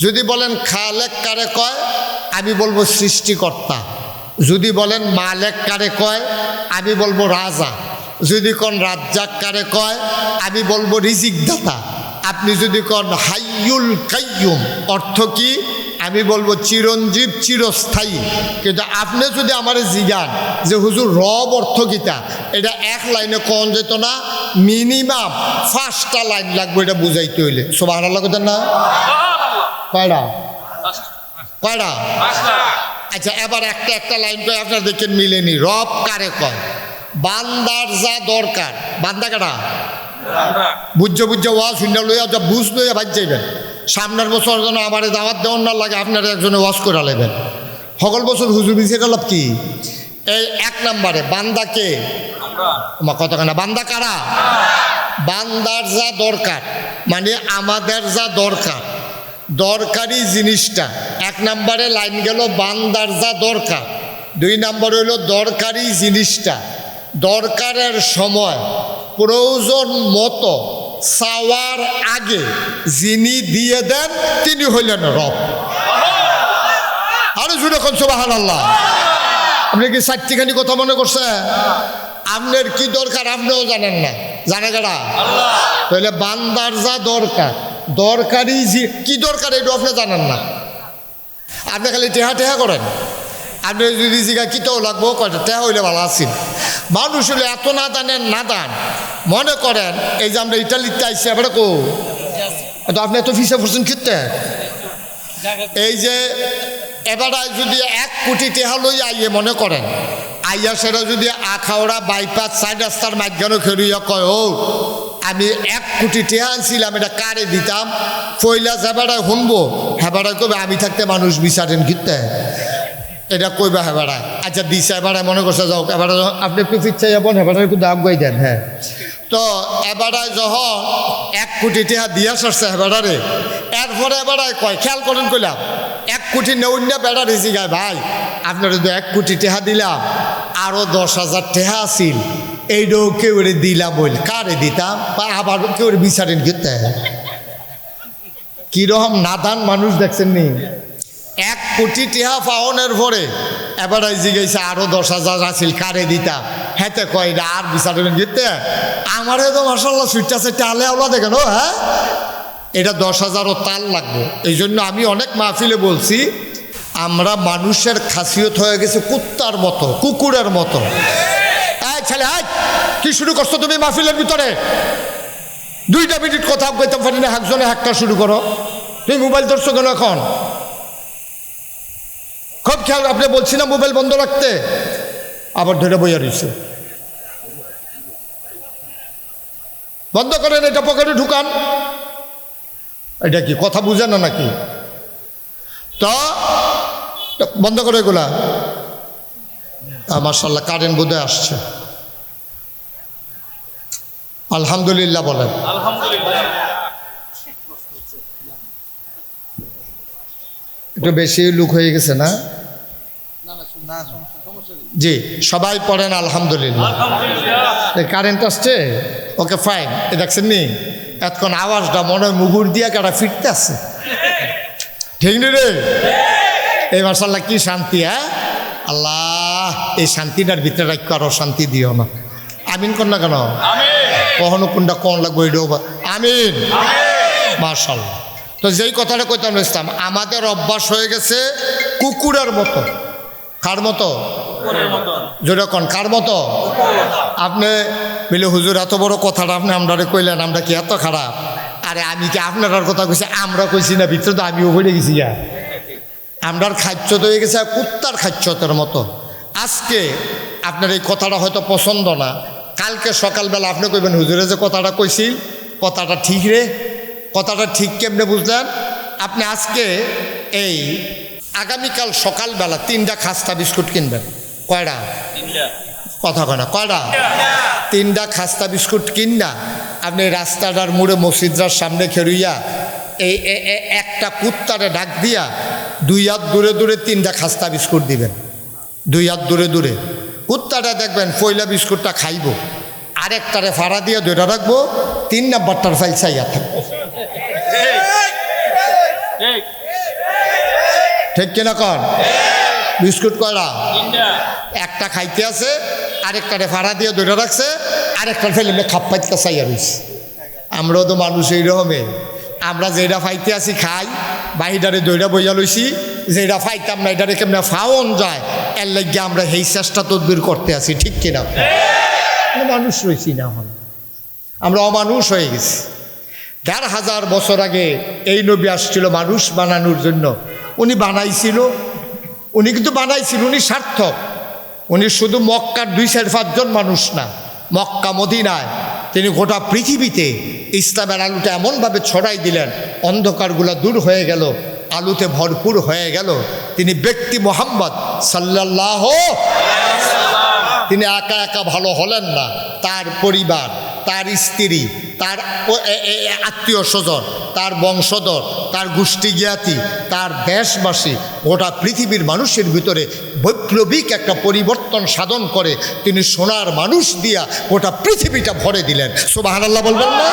যদি বলেন খালেক কারে কয়, আমি বলবো সৃষ্টিকর্তা। যদি বলেন মালেক কারে কয়, আমি বলবো রাজা। যদি কোন রাজ্জাক কারে কয়, আমি বলবো রিজিক দাতা। আপনি যদি কোন হাইয়ুল কাইয়ুম, অর্থ কি? আমি বলবো চিরঞ্জীব, চিরস্থায়ী। কিন্তু আপনি যদি আমার জিজ্ঞান যে হুজুর রব অর্থ কিতা, এটা এক লাইনে কোন যেত না, মিনিমাম 5টা লাইন লাগবে এটা বুঝাইতে হইলে। সুবহানাল্লাহ কইতেন না? কয়টা? আচ্ছা, এবার একটা লাইন কয় আপনার দেখেন মিলেনি। রব কারে কয়? বান্দার যা দরকার। বান্দা কাটা বুঝে ওয়াজ শূন্য লইয়া যা বুঝ লইয়া ভাজ যাইবেন। সামনের বছর যেন আমার দাওয়াত দেওয়ার না লাগে, আপনারা একজনে ওয়াজ করে নেবেন। সকল বছর হুজুর বিছে গেল কি? এই 1 নম্বরে বান্দাকে কতখানা বান্দা কারা? বান্দার যা দরকার, মানে আমাদের যা দরকার, দরকারি জিনিসটা 1 নম্বরে লাইন গেল বান্দার যা দরকার। 2 নম্বর হইল দরকারি জিনিসটা দরকারের সময় প্রয়োজন মতো চাওয়ার আগে যিনি দিয়ে দেন তিনি হইলেন রব। আরো জুড়ে কোন সুবহানাল্লাহ। আপনি কি 4টিখানি কথা মনে করছেন? আপনার কি দরকার আপনিও জানেন না, জানে কারা? তাহলে বান্দার যা দরকার, দরকারি কি দরকার এটা আপনি জানেন না। আপনি খালি টেহা করেন। আপনি যদি জিগা কিটাও লাগবো কয়টা টেহা হইলে ভালো আছেন। মানুষ হলে এত না জানেন, না দান মনে করেন। এই যে আমরা ইটালিতে আইসি এবারে কো তো আপনি এত ফিসে পড়ছেন কিনতে। এই যে এবারে যদি 1 কোটি টেহা লই আইয়ে মনে করেন, আইয়া সেটা যদি আখাওড়া বাইপাস 4 রাস্তার মাঝখানে খেলুইয়া কয় ও আমি 1 কোটি টেহা আনছিলাম, এটা কারে দিতাম, পয়লা যাবাড়ায় শুনবো, হেবাড়ায় কবে আমি থাকতে মানুষ বিচারেন কিনতে, এটা কইবা হেবাড়ায়। আচ্ছা দিছে এবারায় মনে করছে যাও এবারে আপনি একটু ফিরছে যাবেন, হেবাড়ায় একটু দাম গাই দেন। হ্যাঁ, তো এবারায় যখন 1 কোটি টেহা দিয়া সারছে হেবাড়ারে, এরপরে এবারায় কয় খেয়াল করেন কইলাম 1 কোটি নেউন না বেড়ারে জিগায় ভাই আপনার যদি 1 কোটি টেহা দিলাম, আরো 10,000 টেহা আছিল, এইটাও কেউ দিলাম বল, কারে দিতাম বা আবার কেউ বিচারেন কিনতে। কিরকম নাদান মানুষ দেখছেন নি? 1 কোটি টেহা পাওনের পরে এবার জিগাইছে আরো 10,000 আছিল, কারে দিতাম, হেতে কয় এটা আর বিচারবেন কিনতে। আমার তো মাশাআল্লাহ সুইটটা সেটা আলে আওলা দেখেন। হ্যাঁ, এটা 10,000ও তাল লাগবে। এই জন্য আমি অনেক মাহফিলে বলছি, আমরা মানুষের খাসিয়ত হয়ে গেছে কুত্তার মতো, কুকুরের মতো। ছেলে কি শুরু করছো তুমি মাহফিলের ভিতরে? 2 মিনিট কথা কইতে পারি না, একজনে একটা শুরু করো। তুমি মোবাইল ধরছো কেন এখন? খুব খেয়াল, আপনি বলছি না মোবাইল বন্ধ রাখতে, আবার ধরে বইয়া রয়েছে। বন্ধ করেন, এটা পকেটে ঢুকান। এটা কি কথা বুঝে না নাকি? তো বন্ধ করে এগুলা। মাশাআল্লাহ কারেন্ট বোধহয় আসছে। আলহামদুলিল্লাহ বলেন। একটু বেশি লুক হয়ে গেছে না? জি, সবাই পড়েন আলহামদুলিল্লাহ। কারেন্ট আসছে, ওকে ফাইন। এ দেখছেন নি এতক্ষণ আওয়াজটা মনে হয় মুগুর দিয়া কাটা ফিরতে আছে, ঠিক নি রে? এই মাশাআল্লাহ কি শান্তি। হ্যাঁ আল্লাহ, এই শান্তিটার ভিতরে রাখো, আরো শান্তি দিও না। আমিন কর না কেন? কখনো কোনটা কোন লাগবে এটাও আমিন। মাশাআল্লাহ। তো যেই কথাটা কইতাম ইসলাম, আমাদের অভ্যাস হয়ে গেছে কুকুরের মতো। কার মতো? যেরকম কার মতো? আপনি বলে হুজুর এত বড় কথাটা আপনি আমরা কইলেন, আমরা কি এত খারাপ? আরে আমি কি আপনার কথা কইছি? আমরা কইছি না, ভিতরে তো আমিও পড়ে গেছি। আমরার খাদ্য তো হয়ে গেছে কুত্তার খাদ্যতের মতো। আজকে আপনার এই কথাটা হয়তো পছন্দ না, কালকে সকালবেলা আপনি কইবেন হুজুরে যে কথাটা কইছিল কথাটা ঠিক রে। কথাটা ঠিক কেমনে বুঝলেন? আপনি আজকে এই আগামীকাল সকালবেলা 3টা খাস্তা বিস্কুট কিনবেন। কয়টা? কথা কয় না, কয়টা? 3টা খাস্তা বিস্কুট কিনা আপনি রাস্তাটার মোড়ে মসজিদটার সামনে খেরুইয়া এই একটা কুত্তারে ডাক দিয়া 2 হাত দূরে দূরে 3টা খাস্তা বিস্কুট দিবেন। 2 হাত দূরে দূরে কুত্তাটা দেখবেন পয়লা বিস্কুটটা খাইব, আরেকটারে ফাড়া দিয়ে 2টা রাখবো, 3 নাম্বারটার ফাইল চাইয়া থাকবো। ঠিক কিনা কন? বিস্কুট কয়টা? একটা খাইতে আছে, আরেকটারে ফাড়া দিয়ে 2টা রাখছে, আরেকটার ফেলে খাপ পাইতে চাইয়া রয়েছে। আমরাও তো মানুষ এইরকমের, আমরা যেটা ফাইতে আছি খাই, বাহিদারে 2টা বইয়া লইছি, যেটা ফাইতাম না এটারে কেমনে ফাওন যায় এর লাগিয়ে আমরা এই চেষ্টা তদবির করতে আছি। ঠিক কিনা? মানুষ রয়েছি না, হন আমরা অমানুষ হয়ে গেছি। 1500 বছর আগে এই নবী আসছিল মানুষ বানানোর জন্য। উনি বানাইছিল, উনি কিন্তু বানাইছিল, উনি সার্থক। উনি শুধু মক্কার 2-5 জন মানুষ না, মক্কা মদিনায় তিনি গোটা পৃথিবীতে ইসলামের আলুটা এমনভাবে ছড়াই দিলেন, অন্ধকারগুলো দূর হয়ে গেল, আলুতে ভরপুর হয়ে গেল। তিনি ব্যক্তি মোহাম্মদ সাল্লাল্লাহু, তিনি একা একা ভালো হলেন না, তার পরিবার, তার স্ত্রী, তার আত্মীয় স্বজন, তার বংশধর, তার গোষ্ঠী জ্ঞাতি, তার দেশবাসী, গোটা পৃথিবীর মানুষের ভিতরে বৈপ্লবিক একটা পরিবর্তন সাধন করে তিনি সোনার মানুষ দিয়া গোটা পৃথিবীটা ভরে দিলেন। সুবহানাল্লাহ বলবেন না?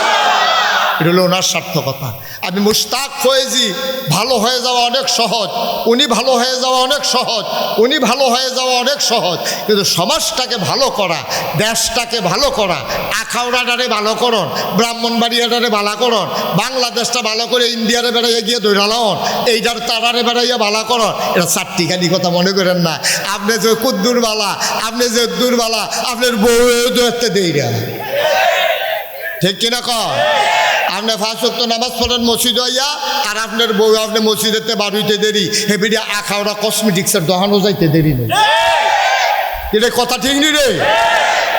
এটা হলো ওনার সার্থকতা। আমি মুশতাক ফয়েজি, ভালো হয়ে যাওয়া অনেক সহজ, উনি ভালো হয়ে যাওয়া অনেক সহজ, উনি ভালো হয়ে যাওয়া অনেক সহজ, কিন্তু সমাজটাকে ভালো করা, দেশটাকে ভালো করা, আখাউড়াটারে ভালো করন, ব্রাহ্মণবাড়িয়াটারে ভালো করন, বাংলাদেশটা ভালো করে ইন্ডিয়ারে বেড়াইয়া গিয়ে দৈরালাম, এইটার তারারে বেড়াইয়া ভালো করন, এটা চারটিখানি কথা মনে করেন না। আপনি যে কুদ্দুর বালা, আপনি যে দূর বালা, আপনার বউ দেখতে দেই না। ঠিক কিনা কর? আপনি 5 ওয়াক্ত নামাজ পড়েন মসজিদ হইয়া, আর আপনার বউ আপনি মসজিদেতে বাড়িতে দেরি, হেবিডি আখাওড়া কসমেটিক্সের দোকানও যাইতে দেরি নেই। এটা কথা ঠিক নি রে?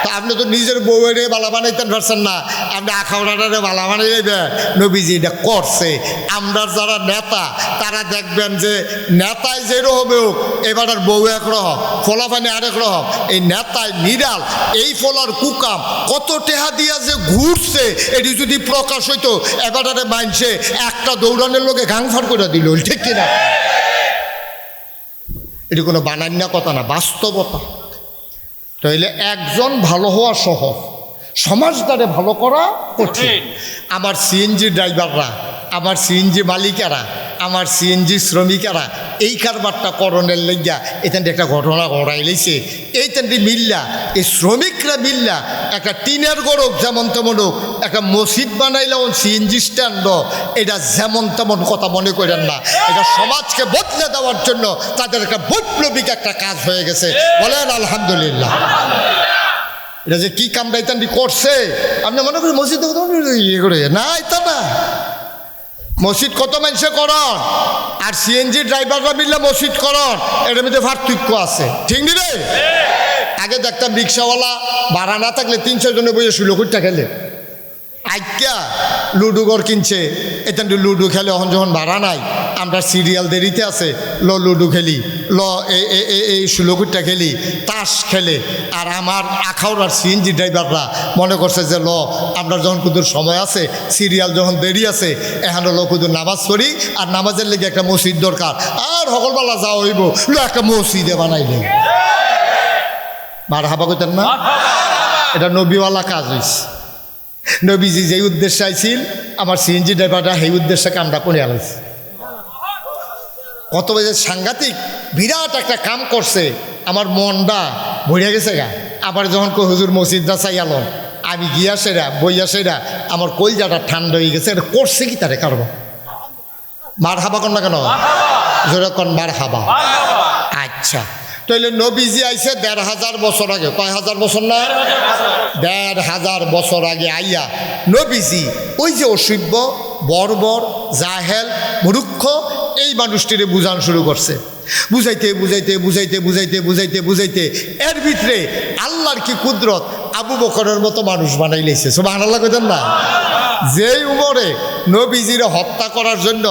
তা আপনি তো নিজের বউয়ের বালা বানাইতেন পারছেন না, আপনি আখাওড়াটারে বালা বানাই নেবেন। নবীজি এটা করছে। আমরা যারা নেতা তারা দেখবেন যে নেতায় যেরকম হোক, এবার আর বউ একরকম, ফলাফানি আরেক রকম। এই নেতায় নিরাল, এই ফলার কুকাম কত টেহা দিয়া যে ঘুরছে, এটি যদি প্রকাশ হইতো এবারে মানছে একটা দৌড়ানোর লোকে গাংফার করে দিল। ঠিক কিনা? এটি কোনো বানান্যা কথা না, বাস্তবতা। তাইলে একজন ভালো হওয়া সহজ, সমাজটারে ভালো করা কঠিন। আমার সিএনজি ড্রাইভাররা, আমার সিএনজি মালিকেরা, আমার সিএনজি শ্রমিকেরা এই কারবারটা করণের লইয়া এখান একটা ঘটনা ঘটাই লইছে। এইখানটি মিল্লা, এই শ্রমিকরা মিল্লা একটা টিনের গড়ক যেমন তেমন হোক একটা মসজিদ বানাইলাম সিএনজি স্ট্যান্ড, এটা যেমন তেমন কথা মনে করেন না, এটা সমাজকে বদলে দেওয়ার জন্য তাদের একটা বৈপ্লবিক একটা কাজ হয়ে গেছে। বলেন আলহামদুলিল্লাহ। এটা যে কি কামটা ইতান্ডি করছে, আপনি মনে করেন মসজিদ ইয়ে করে না, এটা না। মসজিদ কত মানুষে করন, আর সিএনজি ড্রাইভাররা মিললে মসজিদ করন, এটার মধ্যে পার্থক্য আছে। ঠিক নি রে? আগে দেখতাম রিক্সাওয়ালা ভাড়া না থাকলে 300 জনে বসে 16 কোটি টাকা খেলে, আইকা লুডু ঘর কিনছে, এখান লুডু খেলে। এখন যখন ভাড়া নাই, আমরা সিরিয়াল দেরিতে আছে, ল লুডু খেলি, ল এই 16 কোটি টাকা খেলি, তাস খেলে। আর আমার আখাউড়ার সিএনজি ড্রাইভাররা মনে করছে যে ল আমরা যখন কুদুর সময় আছে, সিরিয়াল যখন দেরি আছে, এখন ল কুদুর নামাজ পড়ি, আর নামাজের লেগে একটা মসজিদ দরকার, আর সকলবেলা যা হইব ল একটা মসজিদে বানাইলে। মার হাবা কইতেন না? এটা নবীওয়ালা কাজ হয়েছে। নবীজি যেই উদ্দেশ্যে আইছিল, আমার সিএনজি ড্রাইভারটা সেই উদ্দেশ্যে কামটা করে আলাইছে। কত বাজে সাংঘাতিক বিরাট একটা কাম করছে, আমার মনটা ভরে গেছে গা। আবার যখন হুজুর মসজিদটা চাইয়ালন, আমি গিয়া সেরা বইয়া সেরা আমার কলজাটা ঠান্ডা হয়ে গেছে। এটা করছে কি তারে কারবা? মার হাবা কন না কেন? জোরে কন মার হাবা। আচ্ছা, তাইলে নবীজি আইছে 1500 বছর আগে। কয় হাজার বছর না? 1500 বছর আগে আইয়া নবীজি ওই যে অসভ্য, বর্বর, জাহেল, মূর্খ এই মানুষটিরে বুঝান শুরু করছে, বুঝাইতে বুঝাইতে বুঝাইতে বুঝাইতে বুঝাইতে বুঝাইতে এর ভিতরে আল্লাহর কি কুদরত, আবু বকরের মতো মানুষ বানাই লাইছে। সুবহানাল্লাহ কইতেন না? যেই উমরে নবীজিরে হত্যা করার জন্য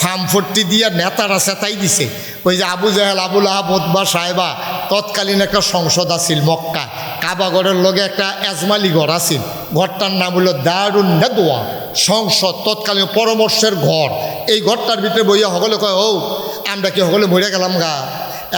ফার্মফট্টি দিয়া নেতারা চেতাই দিছে, ওই যে আবু জাহেল, আবুল আহাব, উতবা, সাহেবা, তৎকালীন একটা সংসদ আছিল মক্কা, কাবাগরের লগে একটা এজমালি ঘর আছিল, ঘরটার নাম হলো দারুন নাদওয়া, সংসদ, তৎকালীন পরামর্শের ঘর। এই ঘরটার ভিতরে বইয়া সকলে কয়, ও আমরা কি সকলে মরে গেলাম গা,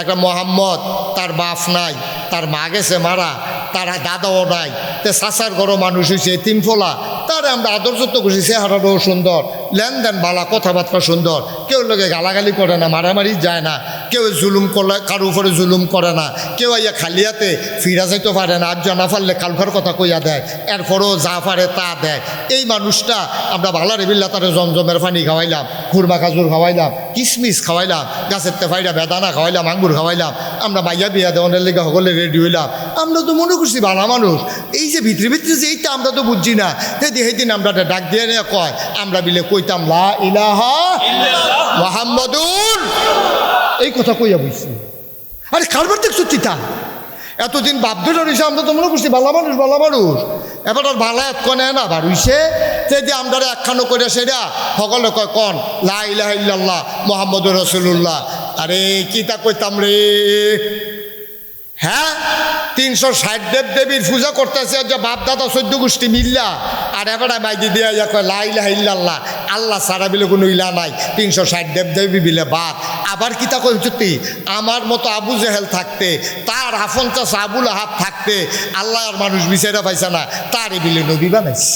একটা মোহাম্মদ, তার বাপ নাই, তার মা গেছে মারা, তার দাদাও নাই, তে চাচার ঘরও মানুষ হয়েছে, তিনফোলা, তারে আমরা আদর যত্ন করছি, চেহারাটাও সুন্দর, লেনদেন ভালা, কথাবার্তা সুন্দর, কেউ লোকে গালাগালি করে না, মারামারি যায় না, কেউ জুলুম করলে কারো উপরে জুলুম করে না, কেউ আইয়া খালিয়াতে ফিরা যাইতে পারে না, আর জানা পারলে কালফার কথা কইয়া দেয়, এরপরও যা পারে তা দেয়। এই মানুষটা আমরা ভালো রেবিল্লা তারে জমজমের পানি খাওয়াইলাম, খুরমা খাজুর খাওয়াইলাম, কিশমিশ খাওয়াইলাম, গাছের তেফাইরা বেদানা খাওয়াইলাম, আঙ্গুর খাওয়াইলাম, আমরা মাইয়া বিয়া দেওয়ানের লেগে সকলে রেডি হইলাম। আমরা তো মনে করছি ভালো মানুষ, এই যে ভিতরে ভিতরে যে এইটা আমরা তো বুঝছি না, সেদিন আমরা ডাক দিয়ে নিয়ে কয়, আমরা বিলে কইতাম লা ইলাহা মুহাম্মাদুর, এই কথা কইয়া বুঝছি। আরে কারবার দেখছো চিতা, এতদিন বাপদের রয়েছে, আমরা তো মনে করছি ভালো মানুষ ভালো মানুষ, এবার আর ভালো এক কনে না বার হইছে, যে আমরা একখানো করে সেটা সকলে কয় কন লা ইলাহা ইল্লাল্লাহ মুহাম্মাদুর রাসূলুল্লাহ। আরে কিতা কইতাম রে, হ্যাঁ 360 দেব দেবীর পূজা করতেছে, যে বাপ দাদা 14 গোষ্ঠী মিল্লা, আর এবার মাইদি দিয়া কয় লা ইলাহা ইল্লাল্লাহ, আল্লাহ সারা বিলে কোনো ইলা নাই, 360 দেব দেবী বিলে বাদ। আবার কিতা কইছতি, আমার মতো আবু জেহেল থাকতে, তার হাফন চাষা আবুল আহাব থাকতে, আল্লাহ আর মানুষ বিচারা পাইছে না, তারই বিলে নবী বানাইছে।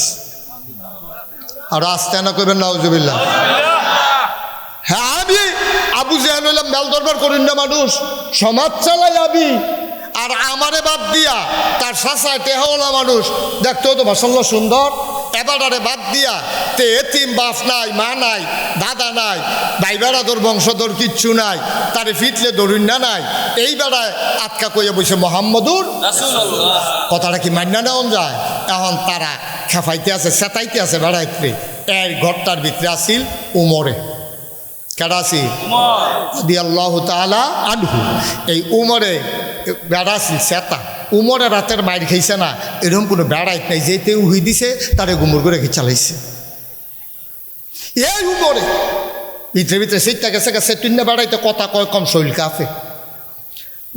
আর আসতে না কইবেন নাউজুবিল্লাহ। হ্যাঁ আমি আবু জেহেল হইলাম মেল দরবার করেন না মানুষ, সমাজ চালাই আমি, আর আমারে বাদ দিয়া তার শাসায় টেহাওয়ালা মানুষ দেখতেও তো মাশাআল্লাহ সুন্দর, এবারে বাদ দিয়া তে এতিম, বাপ নাই, মা নাই, দাদা নাই, ভাই বেড়াদর বংশধর কিচ্ছু নাই, তারে ফিটলে দরুন না নাই, এই বেড়ায় আটকা কইয়া বসে মোহাম্মদুর রাসূলুল্লাহ। কথাটা কি মান্না নেওয়া যায়? এখন তারা খেফাইতে আছে, চেতাইতে আছে বেড়াইতে। এর ঘরটার ভিতরে আসিল উমরে, কেডা আসিল? রাদিয়াল্লাহু তাআলা আনহু। এই উমরে বেড়া আসিল চেতা, উমরে রাতের মাইর খাইছে না, এরকম কোনো বেড়াইত নাই, যেতে উহি দিছে তারে গুমর করে রেখে চালাইছে। এই উমরে ভিতরে ভিতরে সেইটা গেছে গেছে তিনটা বেড়াইতে কথা কয় কম শৈল কাফে।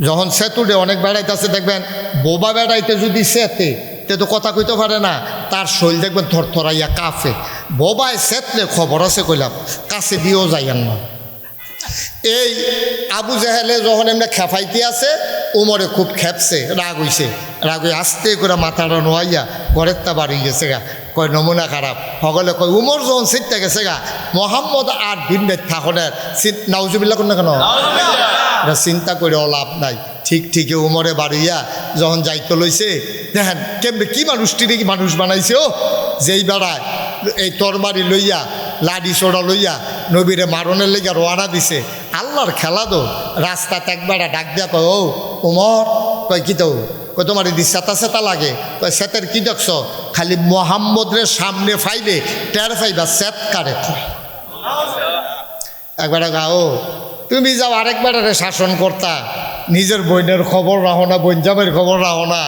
যখন সেতুডে অনেক বেড়াইতে আছে দেখবেন, বোবা বেড়াইতে যদি সেতে তে তো কথা কইতে পারে না, তার শৈল দেখবেন থরথরাইয়া কাফে। বোবায় সেতলে খবর আছে কইলাম, কাছে দিয়েও যাইয়েন না। এই আবু জাহেলে যখন এমনি খেফাইতে আছে, উমরে খুব খেপছে, রাগ হইছে, রাগ হয়ে আস্তে করে মাথাটা নোয়াইয়া ঘরের তা বাড়ি গেছে গা, কয় নমুনা খারাপ। সকলে কয় উমর যখন সিটটা গেছে গা, মোহাম্মদ আর ভিন্নের থাকনের নাউজুবিল্লাহ কোন না কেন, এটা চিন্তা করেও লাভ নাই। ঠিক ঠিকই উমরে বাড়িয়া যখন যাইতে লইছে, দেখেন কেমনি কি মানুষটিরে কি মানুষ বানাইছে। ও যেই বেড়ায় এই তরবারি লইয়া লাডি চড়া লইয়া নবীরে মারণের লেগে রোয়ানা দিছে, আল্লাহর খেলা দো। রাস্তাতে একবার ডাক দিয়া কয়, ও উমর, কয় কি তো, কয় তোমার এদি সেতা সেতা লাগে, কয় সেতের কি দেখছ, খালি মোহাম্মদের সামনে ফাইলে টের ফাইবা সেত কারে। একবার গাও তুমি যাও আরেকবারে শাসন করতা, নিজের বইনের খবর রাখো না, বইনজামের খবর রাখো না,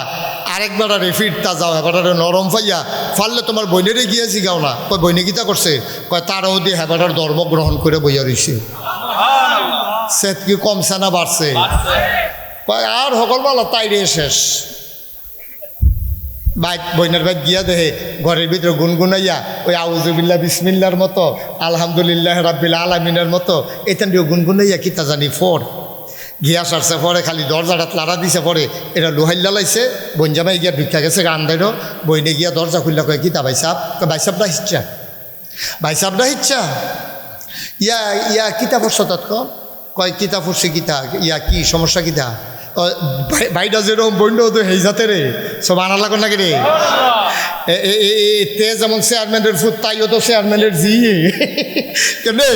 আরেকবারে ফিরতা যাও, এবারে নরম ফাইয়া ফাললে তোমার বইনেরে গিয়েছি গাও না। কয় বইনে গীতা করছে, কয় তারাও দিয়ে হেবাটার ধর্ম গ্রহণ করে বইয়া রয়েছে। সেত কি কমছে না বাড়ছে? কয় আর সকলবেলা তাইরে শেষ। বাইক বইনের বাইক গিয়া দেহে ঘরের ভিতরে গুনগুনাইয়া ওই আউযুবিল্লাহ বিসমিল্লার মতো, আলহামদুলিল্লাহ রাব্বিল আলামিনের মতো এখান দিয়ে গুনগুনাইয়া কিতা জানি ফোর গিয়া সারছে, পরে খালি দরজাটা লাড়া দিছে, পরে এটা লোহাইল্লা লাইছে, বনজামাই গিয়া ঢুকা গেছে আন্দাইরও, বইনে গিয়া দরজা খুললা, কয় কিতা ভাইসাব, ভাইসাবটা হিচ্ছা, ভাইসাবটা হিচ্ছা, ইয়া ইয়া কিতা পড়ছো তৎ, কয় কিতা পড়ছে, কিতা ইয়া কি সমস্যা কিতা, ভাইটা যেরকম বন্ড তো হেই যাতে রে সব আনা লাগো নাকি রে, তে যেমন চেয়ারম্যানের ফুট তাইও তো চেয়ারম্যানের জি কেমনে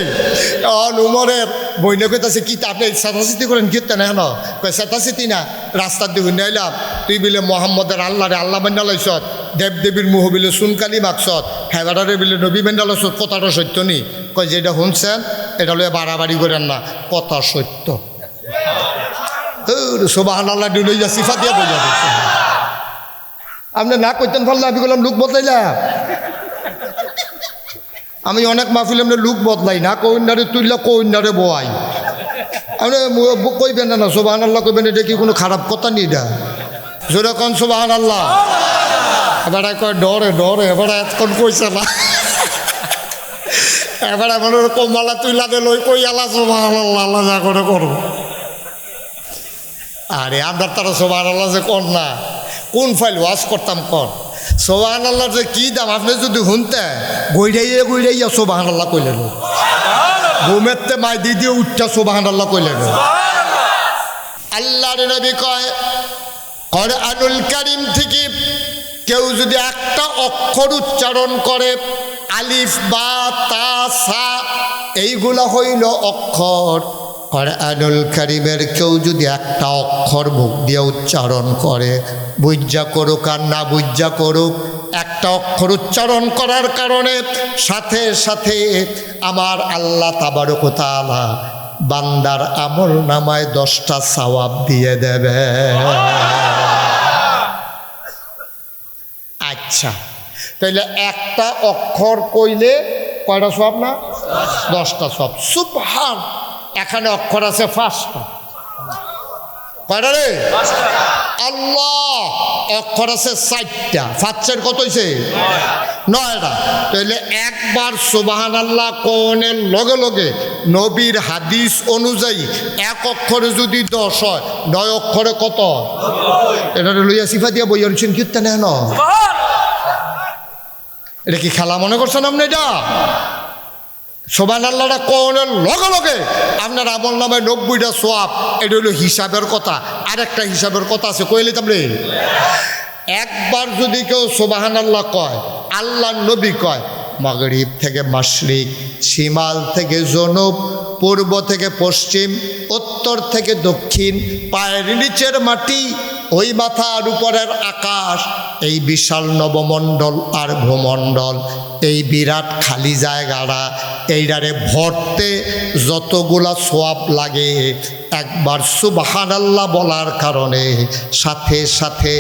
উমরের বইনে কইতাছে কি আপনি চেতাচিতি করেন কীর্তেন হেন, কয় চেতাচিতি না, রাস্তার দিয়ে হুন্ডাইলাম, তুই বিলে মোহাম্মদের আল্লাহ রে আল্লাহ বান্না লাইছত, দেবদেবীর মুহ বিলে সুনকালি মাকসদ হেবারে বিলে নবী মেন্ডাল কথাটা সত্য নি কয় যেটা শুনছেন এটা লয়ে বাড়াবাড়ি করেন না, কথা সত্য। সুবহানাল্লাহ দুলইয়া সিফা দিয়া বইয়া দিচ্ছে। আপনি না করতেন পারলে আমি বললাম লুক বদলাইলাম। আমি অনেক মাহফিল এমনি লুক বদলাই না, কইনারে তুললে কইনারে বয়াই। আপনি কইবেন না সুবহানাল্লাহ কইবেন, এটা কি কোনো খারাপ কথা নি? এটা জোরে কন সুবহানাল্লাহ। এবার কয় ডরে ডরে, এবার এতক্ষণ কইছে না, এবার এমন কমালা তুইলা দে লই কই আলা সুবহানাল্লাহ আল্লাহ যা করে করো। আরে আমরা তারা সুবহানাল্লাহ যে কর না, কোন ফাইল ওয়াজ করতাম কর। সুবহানাল্লাহ যে কি দাম আপনি যদি শুনতে গইড়াইয়া সুবহানাল্লাহ কইলেন, ঘুমেতে মাই দিয়ে উঠটা সুবহানাল্লাহ কইলেন। আল্লাহর নবী কয় কোরআনুল কারীম থেকে কেউ যদি একটা অক্ষর উচ্চারণ করে, আলিফ বা তা সা এইগুলা হইল অক্ষর। কোরআনুল কারীমের কেউ যদি একটা অক্ষর মুখ দিয়ে উচ্চারণ করে, বুঝা করুক আর না বুঝা করুক, একটা অক্ষর উচ্চারণ করার কারণে সাথে সাথে আমার আল্লাহ তাবারক ওয়া তাআলা বান্দার আমল নামায় 10টা সওয়াব দিয়ে দেবে। আচ্ছা, তাইলে একটা অক্ষর কইলে কয়টা সওয়াব না? 10টা সওয়াব। সুবহান, এখানে অক্ষর আছে 5টা। কয়টা রে? আল্লাহ অক্ষর আছে 4টা। 5 কত হয়েছে? 9টা। তাহলে একবার সুবহানাল্লাহ কোনের লগে লগে নবীর হাদিস অনুযায়ী এক অক্ষরে যদি 10 হয়, 9 অক্ষরে কত? এটা লইয়া সিফা দিয়া বই আনছেন কীর্তন নেন। এটা কি খেলা মনে করছেন আপনি? এটা সুবহানাল্লাহটা কোনের লগে লগে আপনার আমল নামে 90টা সওয়াব। এটা হলো হিসাবের কথা। আরেকটা হিসাবের কথা আছে, কইলে তামলে একবার যদি কেউ সুবহানাল্লাহ কয়, আল্লাহর নবী কয় মাগরিব থেকে মাশরিক, শিমাল থেকে জনুব, পূর্ব থেকে পশ্চিম, উত্তর থেকে দক্ষিণ, পায়ের নিচের মাটি, ওই মাথার উপরের আকাশ, এই বিশাল নবমণ্ডল আর ভূমণ্ডল, এই বিরাট খালি জায়গাটা, এইটারে ভরতে যতগুলা সওয়াব লাগে, একবার সুবহানাল্লাহ বলার কারণে সাথে সাথে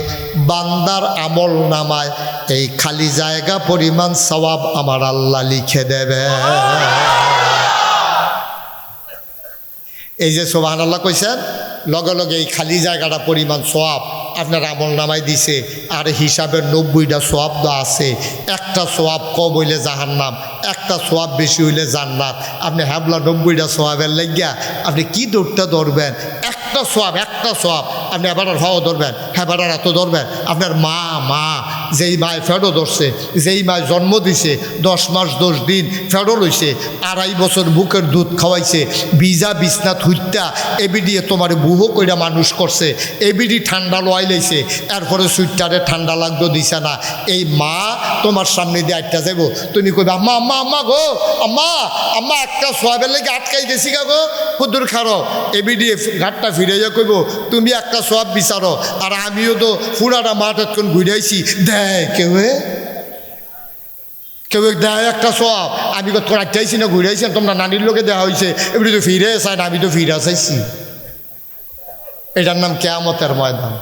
বান্দার আমল নামায় এই খালি জায়গা পরিমাণ সওয়াব আমার আল্লাহ লিখে দেবে। এই যে সুবহানাল্লাহ কইছেন, লগে লগে এই খালি জায়গাটা পরিমাণ সওয়াব আপনার আমল নামায় দিছে। আর হিসাবের 90টা সওয়াব তো আছে। একটা সওয়াব কম হইলে জাহান্নাম, একটা সওয়াব বেশি হইলে জান্নাত। আপনি হ্যাবলা 90টা সওয়াবের লাগিয়া আপনি কি দৌড়টা ধরবেন? একটা সওয়াব আপনি এবার ভাও ধরবেন, হ্যাঁ এত ধরবেন। আপনার মা যেই মায় ফেডো ধরছে, যেই মায় জন্ম দিছে, 10 মাস 10 দিন ফেডো লইছে, 2.5 বছর বুকের দুধ খাওয়াইছে, ভিজা বিছনাত হুইত্যা এবিডিয়ে তোমার বুহো কইরা মানুষ করছে, এবিডি ঠান্ডা লোয়াই লাইছে, এরপরে সুইটারে ঠান্ডা লাগতো দিছে না। এই মা তোমার সামনে দিয়ে আটটা যাব, তুমি কইবে আম্মা আম্মা আম্মা গো, আম্মা আম্মা একটা সোয়াবের লেগে আটকাই গেছি গা গো, কুদুর খারো। এবিডি ঘাটটা ফিরে যা কইব তুমি একটা সোয়াব বিচারো, আর আমিও তো পুরাটা মাঠ এতক্ষণ ঘুরাইছি, দেয় কেউ দেয় একটা সোয়াব। আমি তো আটটাইছি না ঘুরাইছি, তোমরা নানির লোকে দেওয়া হয়েছে, এমনি তো ফিরে চাই না, আমি তো ফিরে চাইছি। এটার নাম কিয়ামতের ময়দান।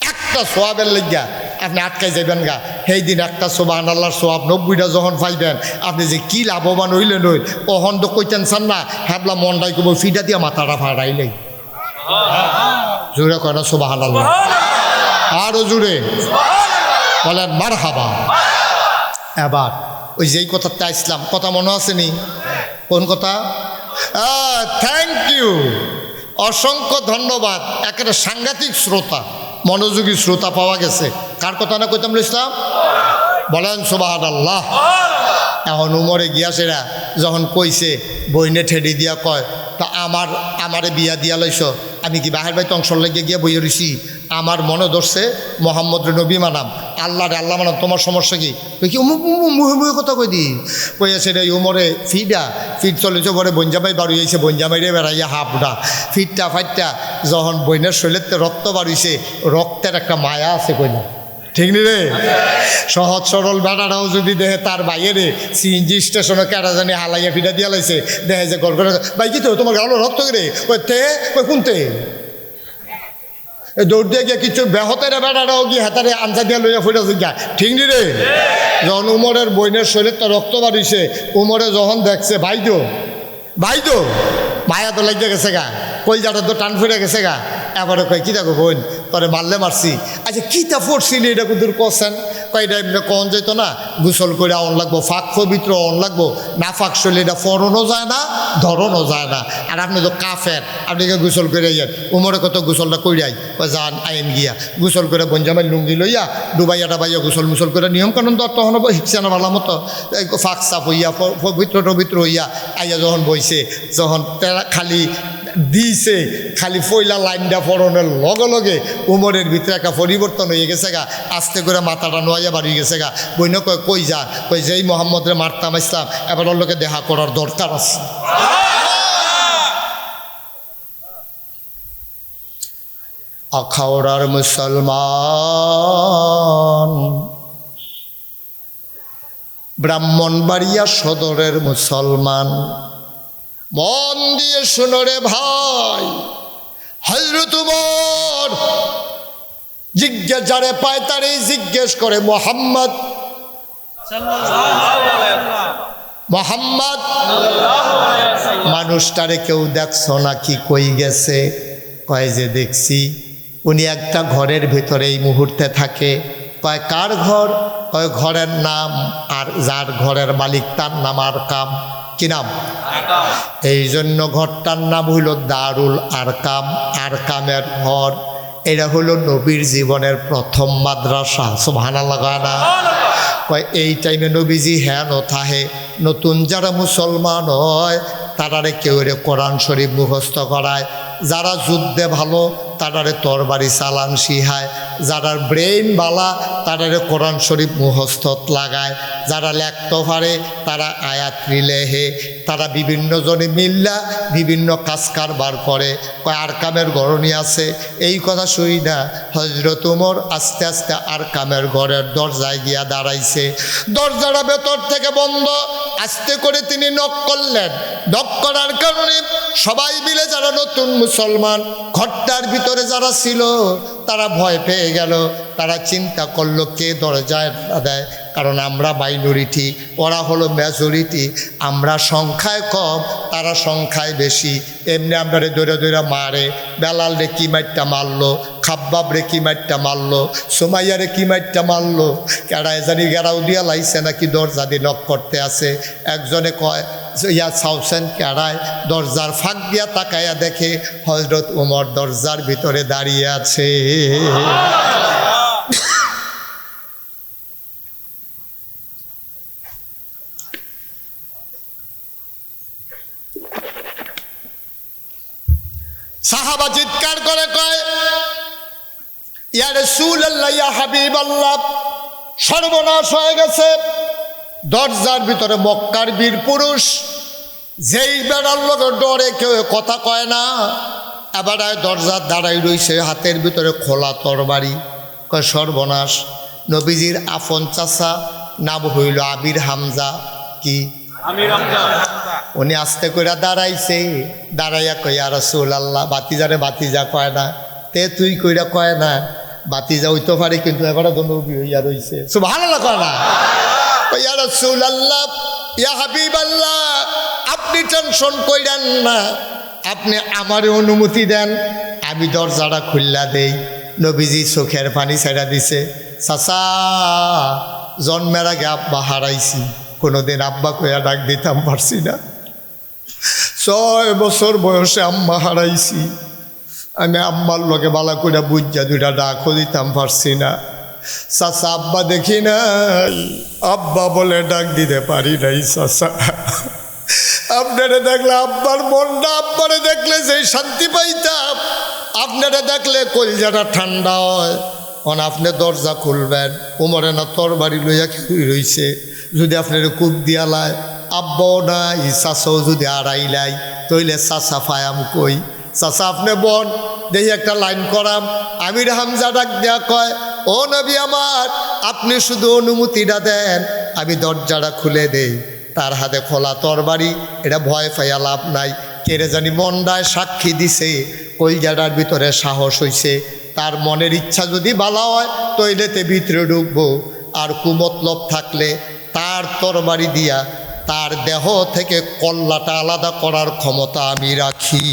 একটা সোয়াবের লাগিয়া আপনি আটকাই যাবেন গা, সেই দিন একটা সুবহানাল্লাহর সোয়াব 90টা যখন পাইবেন, আপনি যে কি লাভবান হইলেন হইল। ওহন তো কইতেন চান না, হ্যাবলা মনটাই কব ফিটা দিয়া মাথাটা ফাড়াইলেই। জোরে কয় না সুবহানাল্লাহ? আরো জোরে বলেন মারহাবা। এবার ওই যেই কথাটা আসলাম, কথা মনে আসেনি? কোন কথা? থ্যাংক ইউ, অসংখ্য ধন্যবাদ। একেবারে সাংঘাতিক শ্রোতা, মনোযোগী শ্রোতা পাওয়া গেছে। কার কথা না কইতাম ইসলাম? বলেন সুবহানাল্লাহ। এখন উমরে গিয়াছেরা যখন কইছে, বইনে ঠেডি দিয়া কয়, তা আমারে বিয়া দিয়া লইছ, আমি কি বাহির বাইতে অংশ লেগে গিয়া বইয়ে রইছি? আমার মনে ধরছে মোহাম্মদ নবী মানাম, আল্লাহ রে আল্লাহ মানাম, তোমার সমস্যা কি? কি মুহে মুহে কথা কই দি কইয়াছে রে উমরে ফিট চলেছে, পরে বঞ্জামাই বাড়ি হয়েছে, বঞ্জামাইরে বেড়াইয়া হাফডা ফিটটা ফাইটটা যখন বইনের শরীরের রক্ত বাড়িয়েছে, রক্তের একটা মায়া আছে কইলাম। ঠিক নি রে? সহজ সরল বেড়াটাও যদি দেখে তার বাইরে সিএনজি স্টেশনে কেটা জানি হালাইয়া ফিটা দিয়া লাইছে, দেখে যে গড় করে, ভাই কি তো তোমার গালো রক্ত রে, ওই তে ওই কোনতে দৌড় দিয়ে গিয়ে কিছু বেহতের বেড়াটাও গিয়ে হাতারে আনসা দিয়া লইয়া ফুটা গা। ঠিক নি রে? যখন উমরের বইনের শরীর তো রক্ত বাড়িছে, উমরে যখন দেখছে ভাই তো মায়া তো লাগিয়ে গেছে গা, কলজাটা তো টান ফিরে গেছে গা। এবারে কয় কী দেখো বোন তোরে মারলে মারছি, আচ্ছা কীটা পড়ছিলি এটা কিন্তু করছেন, কয়টা এমনি কন যেত না, গোসল করে অন লাগবো, ফাঁক পবিত্র অন লাগবো, না ফাঁক শরীর এটা ফরনও যায় না ধরনও যায় না। আর আপনি তো কাফের, আপনাকে গোসল করে যান, উমরে কত গোসলটা কইরাই যান আইন গিয়া গোসল করে বঞ্জামাই লুঙ্গি লইয়া ডুবাইয়া ডাবাইয়া গোসল মুসল করে নিয়ম কানুন তো তখন শিখছে না ভালো মতো, ফাঁক সাফ হইয়া পবিত্র হইয়া আইয়া যখন বইছে, যখন খালি দিছে, খালি ফইলা লাইনটা ফরনের লগে লগে উমরের ভিতরে একটা পরিবর্তন হয়ে গেছে গা, আস্তে করে মাথাটা নোয়াইয়া বাড়ি গেছে গা। বইন কই যা, কই যেই মোহাম্মদরে মারতাম ইসলাম, এবার ওর লোকে দেখা করার দরকার আছে। আখাউড়ার মুসলমান, ব্রাহ্মণবাড়িয়া সদরের মুসলমান, মন দিয়ে শোনো রে ভাই, হযরত উমর জিজ্ঞেস যারে পায় তারই জিজ্ঞেস করে মোহাম্মদ মানুষটারে কেউ দেখছো নাকি, কই গেছে? কয় যে দেখছি, উনি একটা ঘরের ভিতরে এই মুহূর্তে থাকে। কয় কার ঘর? কয় ঘরের নাম, আর যার ঘরের মালিক তার নাম আর কাম। কি নাম? এই জন্য ঘরটার নাম হইল দারুল আরকাম, আরকামের ঘর। এটা হলো নবীর জীবনের প্রথম মাদ্রাসা। সুবহানাল্লাহ না? কয় এই টাইমে নবীজি হ্যাঁ নথাহে নতুন যারা মুসলমান হয় তারারে কেউ রে কোরআন শরীফ মুখস্থ করায়, যারা যুদ্ধে ভালো তারারে তরবারি চালান শিখায়, যারা ব্রেইন বালা তারারে কোরআন শরীফ মুখস্থত লাগায়, যারা লেখতে পারে তারা আয়াত লেহে, তারা বিভিন্ন জনে মিল্লা বিভিন্ন কাজ কারবার করে। কয় আরকামের গরণী আছে। এই কথা শুই না হযরত উমর আস্তে আস্তে আরকামের ঘরের দরজায় গিয়া দাঁড়াইছে। দরজাটা ভেতর থেকে বন্ধ, আস্তে করে তিনি নক করলেন। নক করার কারণে সবাই মিলে যারা নতুন মুসলমান ঘরটার ভিতরে যারা ছিল তারা ভয় পেয়ে গেল। তারা চিন্তা করলো কে দরজায় দেয়, কারণ আমরা মাইনরিটি, ওরা হলো মেজরিটি, আমরা সংখ্যায় কম তারা সংখ্যায় বেশি। এমনি আমরা দৌড়ে দৌড়ে মারে। বেলাল রে কি মাইটটা মারলো, খাব্বাব রে কি মাইটটা মারলো, সুমাইয়া রে কি মাইটটা মারলো, কেডায় জানি গেরাও দিয়া লাইছে নাকি দরজা দিয়ে নক করতে আছে। একজনে কয় ইয়া সাউসেন কেড়ায়, দরজার ফাঁক দিয়া তাকাইয়া দেখে হযরত উমর দরজার ভিতরে দাঁড়িয়ে আছে। সাহাবা চিৎকার করে কয় ইয়া রাসূলুল্লাহ ইয়া হাবিবাল্লাহ, সর্বনাশ হয়ে গেছে। দরজার ভিতরে মক্কার বীর পুরুষ, যেই বেড়ার লোকের ডরে কেউ কথা কয় না, এবার দরজার দাঁড়াই রইছে, হাতের ভিতরে খোলা তরবারি। কয় সর্বনাশ। নবীজির আপন চাচা নাম হইল আমির হামজা। কি? উনি আস্তে করে দাঁড়াইছে, দাঁড়াইয়া কয় ইয়া রাসূলুল্লাহ, বাতিজারে বাতিজা কয় না, তে তুই কইরা কয় না, বাতিজা হইতে পারে কিন্তু এবারে তো নবী হইয়া রইছে। সুবহানাল্লাহ কয় না? ইয়া রাসূলুল্লাহ ইয়া হাবিবাল্লাহ, আপনি টেনশন কইরেন না, আপনি আমারে অনুমতি দেন, আমি দরজাটা খুললা দেই। নবীজি চোখের পানি ছেড়া দিছে। চাচা, জন্মের আগে আব্বা হারাইছি, কোনোদিন আব্বা কইয়া ডাক দিতাম পারছি না। 6 বছর বয়সে আম্মা হারাইছি, আমি আম্মার লগে বালা কইরা বুঝা দুইটা ডাকও দিতাম পারছি না। চাচা আব্বা দেখি নাই, আব্বা বলে ডাক দিতে পারি নাই। চাচা আপনারা দেখলে আব্বার মনটা, আব্বারে দেখলে যে শান্তি পাইতাম, আপনারা দেখলে কলজাটা ঠান্ডা হয়। অন আপনি দরজা খুলবেন, উমরে না তরবারি লইয়া খেয়ে রইছে, যদি আপনার কূপ দিয়া লায়, আব্বাও নাই, চাচাও যদি আড়াইলাই, তইলে চাচা ফায়াম কই। চাচা আপনি বন দেখি একটা লাইন করাম। আমির হামজা ডাক দেয়া কয় ও নবী আমার, আপনি শুধু অনুমতিটা দেন, আমি দরজাটা খুলে দেই। তার হাতে খোলা তরবারি, এটা ভয় পাইয়া লাভ নাই। কেড়ে জানি মনটায় সাক্ষী দিছে, কলজাটার ভিতরে সাহস হইছে, তার মনের ইচ্ছা যদি বালা হয় তৈলেতে ভিতরে ঢুকবো, আর কুমতলব থাকলে তার তরবারি দিয়া তার দেহ থেকে কল্লাটা আলাদা করার ক্ষমতা আমি রাখি।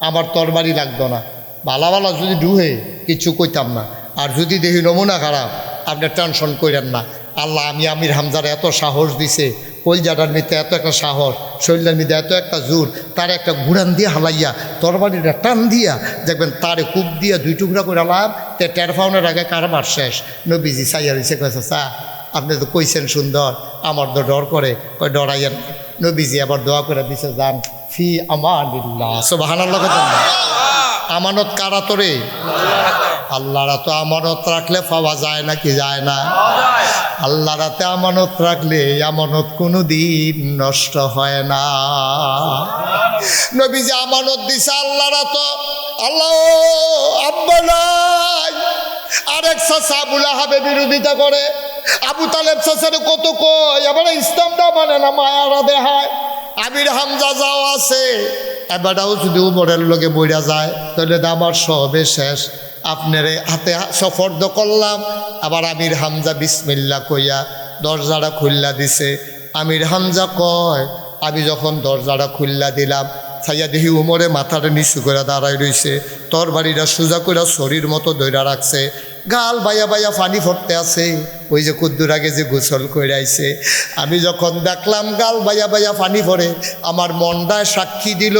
আমার তরবারি লাগতো না, বালা বালা যদি ডুহে কিছু কইতাম না। আর যদি দেখি নমুনা খারাপ, আপনি টেনশন করেন না। আল্লাহ আমি আমির হামজার এত সাহস দিছে, কলজাটার মধ্যে এত একটা সাহস, শরীরের মধ্যে এত একটা জোর, তার একটা ঘুরান দিয়ে হালাইয়া তরবারিটা টান দিয়া দেখবেন তারে কূপ দিয়া 2 টুকরা করে লাভ, তে টের পাওয়ার আগে কারবার শেষ। নবীজি সাইয়া রয়েছে, কয়েছে চা আপনি তো কইছেন সুন্দর, আমার তো ডর করে, কয় ডরাইয়েন। নবীজি আবার দোয়া করে দিছে, যান ফি আমানিল্লাহ, সুবহানাল্লাহ। আমানত কারা তোরে? আল্লাহরা তো আমানত রাখলে পাওয়া যায় না, কি যায় না? আল্লাহ রাতে আমানত রাখলে আমানত কোনো দিন নষ্ট হয় না। নবী যে আমানত দিছে আল্লাহরা, তো আল্লাহ আব্বা নাই। আরেক চাচা আবু লাহাবে বিরোধিতা করে, আবু তালেব চাচারে কত কয়, এবারে ইসলামটা মানে না, মায়ারা দেখায়। আমির হামজা যাও আছে, এবারটাও যদি উমরের লোকে বইরা যায় তাহলে আমার সবে শেষ। আপনার হাতে সফর্দ করলাম। আবার আমির হামজা বিসমিল্লা কইয়া দরজাটা খুল্লা দিছে। আমির হামজা কয়, আমি যখন দরজাটা খুল্লা দিলাম, ছাইয়া দেখি উমরে মাথাটা নিচু করে দাঁড়াই রইছে, তরবারিটা সোজা করে শরীর মতো ধইরা রাখছে, গাল বাইয়া বাইয়া পানি ফটতে আছে। ওই যে কুদ্দুর আগে যে গোসল করে আইছে, আমি যখন দেখলাম গাল বাইয়া বাইয়া পানি পড়ে, আমার মনটায় সাক্ষী দিল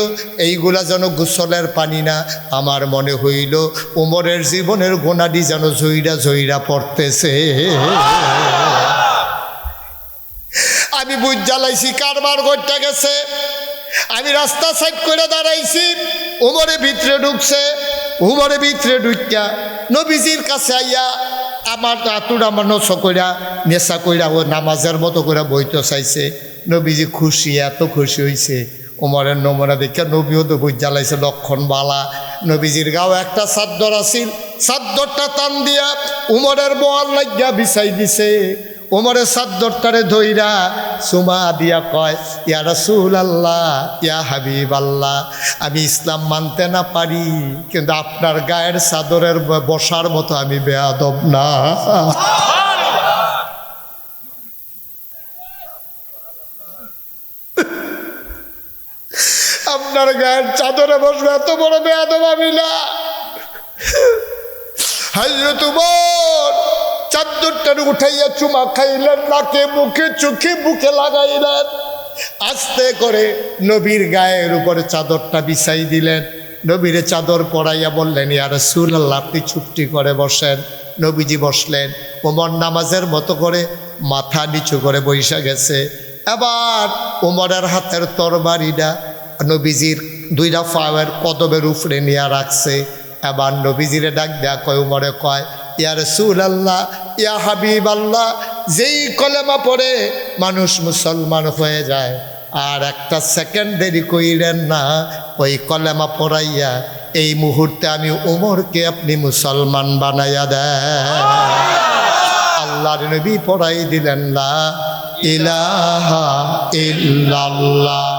এইগুলা যেন গোসলের পানি না। আমার মনে হইল উমরের জীবনের গোনাডি যেন ঝইরা ঝইরা পড়তেছে। আমি বুঝ জ্বালাইছি কারবার করতে গেছে। আমি রাস্তা সাইড করে দাঁড়াইছি, উমরে ভিতরে ঢুকছে। উমরে ভিতরে ঢুকিয়া নবীজির কাছে আইয়া আমার আতুরা মানুষ কইরা নেশা কইরা ও নামাজের মতো করে বইতে চাইছে। নবীজি খুশি, এত খুশি হইছে। উমরের নমুনা দেখে নবীও তো বুঝ জ্বালাইছে, লক্ষণ বালা। নবীজির গাও একটা চাদর আছিল, চাদরটা টান দিয়া উমরের বোয়াল লাগিয়া বিছাই দিছে। উমরের চাদরটারে ধইরা সুমা দিয়া কয়, ইয়া রাসূলুল্লাহ, ইয়া হাবিবাল্লাহ, আমি ইসলাম মানতে না পারি, কিন্তু আপনার গায়ের চাদরের বসার মতো আমি বেয়াদব না। আপনার গায়ের চাদরে বসবে এত বড় বেয়াদব আমি না। হযরত উমর চাদরটার উঠাইয়া চুমা খাইলেন, নাকে মুখে চোখে বুকে লাগাইলেন। আস্তে করে নবীর গায়ের উপরে চাদরটা বিছাই দিলেন। নবীরে চাদর পরাইয়া বললেন, ইয়া রাসূলুল্লাহ, আপনি চুপটি করে বসেন। নবীজি বসলেন। ওমর নামাজের মতো করে মাথা নিচু করে বইসা গেছে। এবার ওমরের হাতের তরবারিটা নবীজির 2টা পায়ের কদমের উপরে নিয়ে রাখছে। এবার নবীজিরে ডাক দেয়া কয়, উমরে কয়, ইয়া রাসূলুল্লাহ, ইয়া হাবিবাল্লাহ, যেই কলেমা পড়ে মানুষ মুসলমান হয়ে যায়, আর একটা সেকেন্ড দেরি কইলেন না, ওই কলেমা পড়াইয়া এই মুহূর্তে আমি উমরকে আপনি মুসলমান বানাইয়া দেন। আল্লাহর নবী পড়াই দিলেন, লা ইলাহা ইল্লাল্লাহ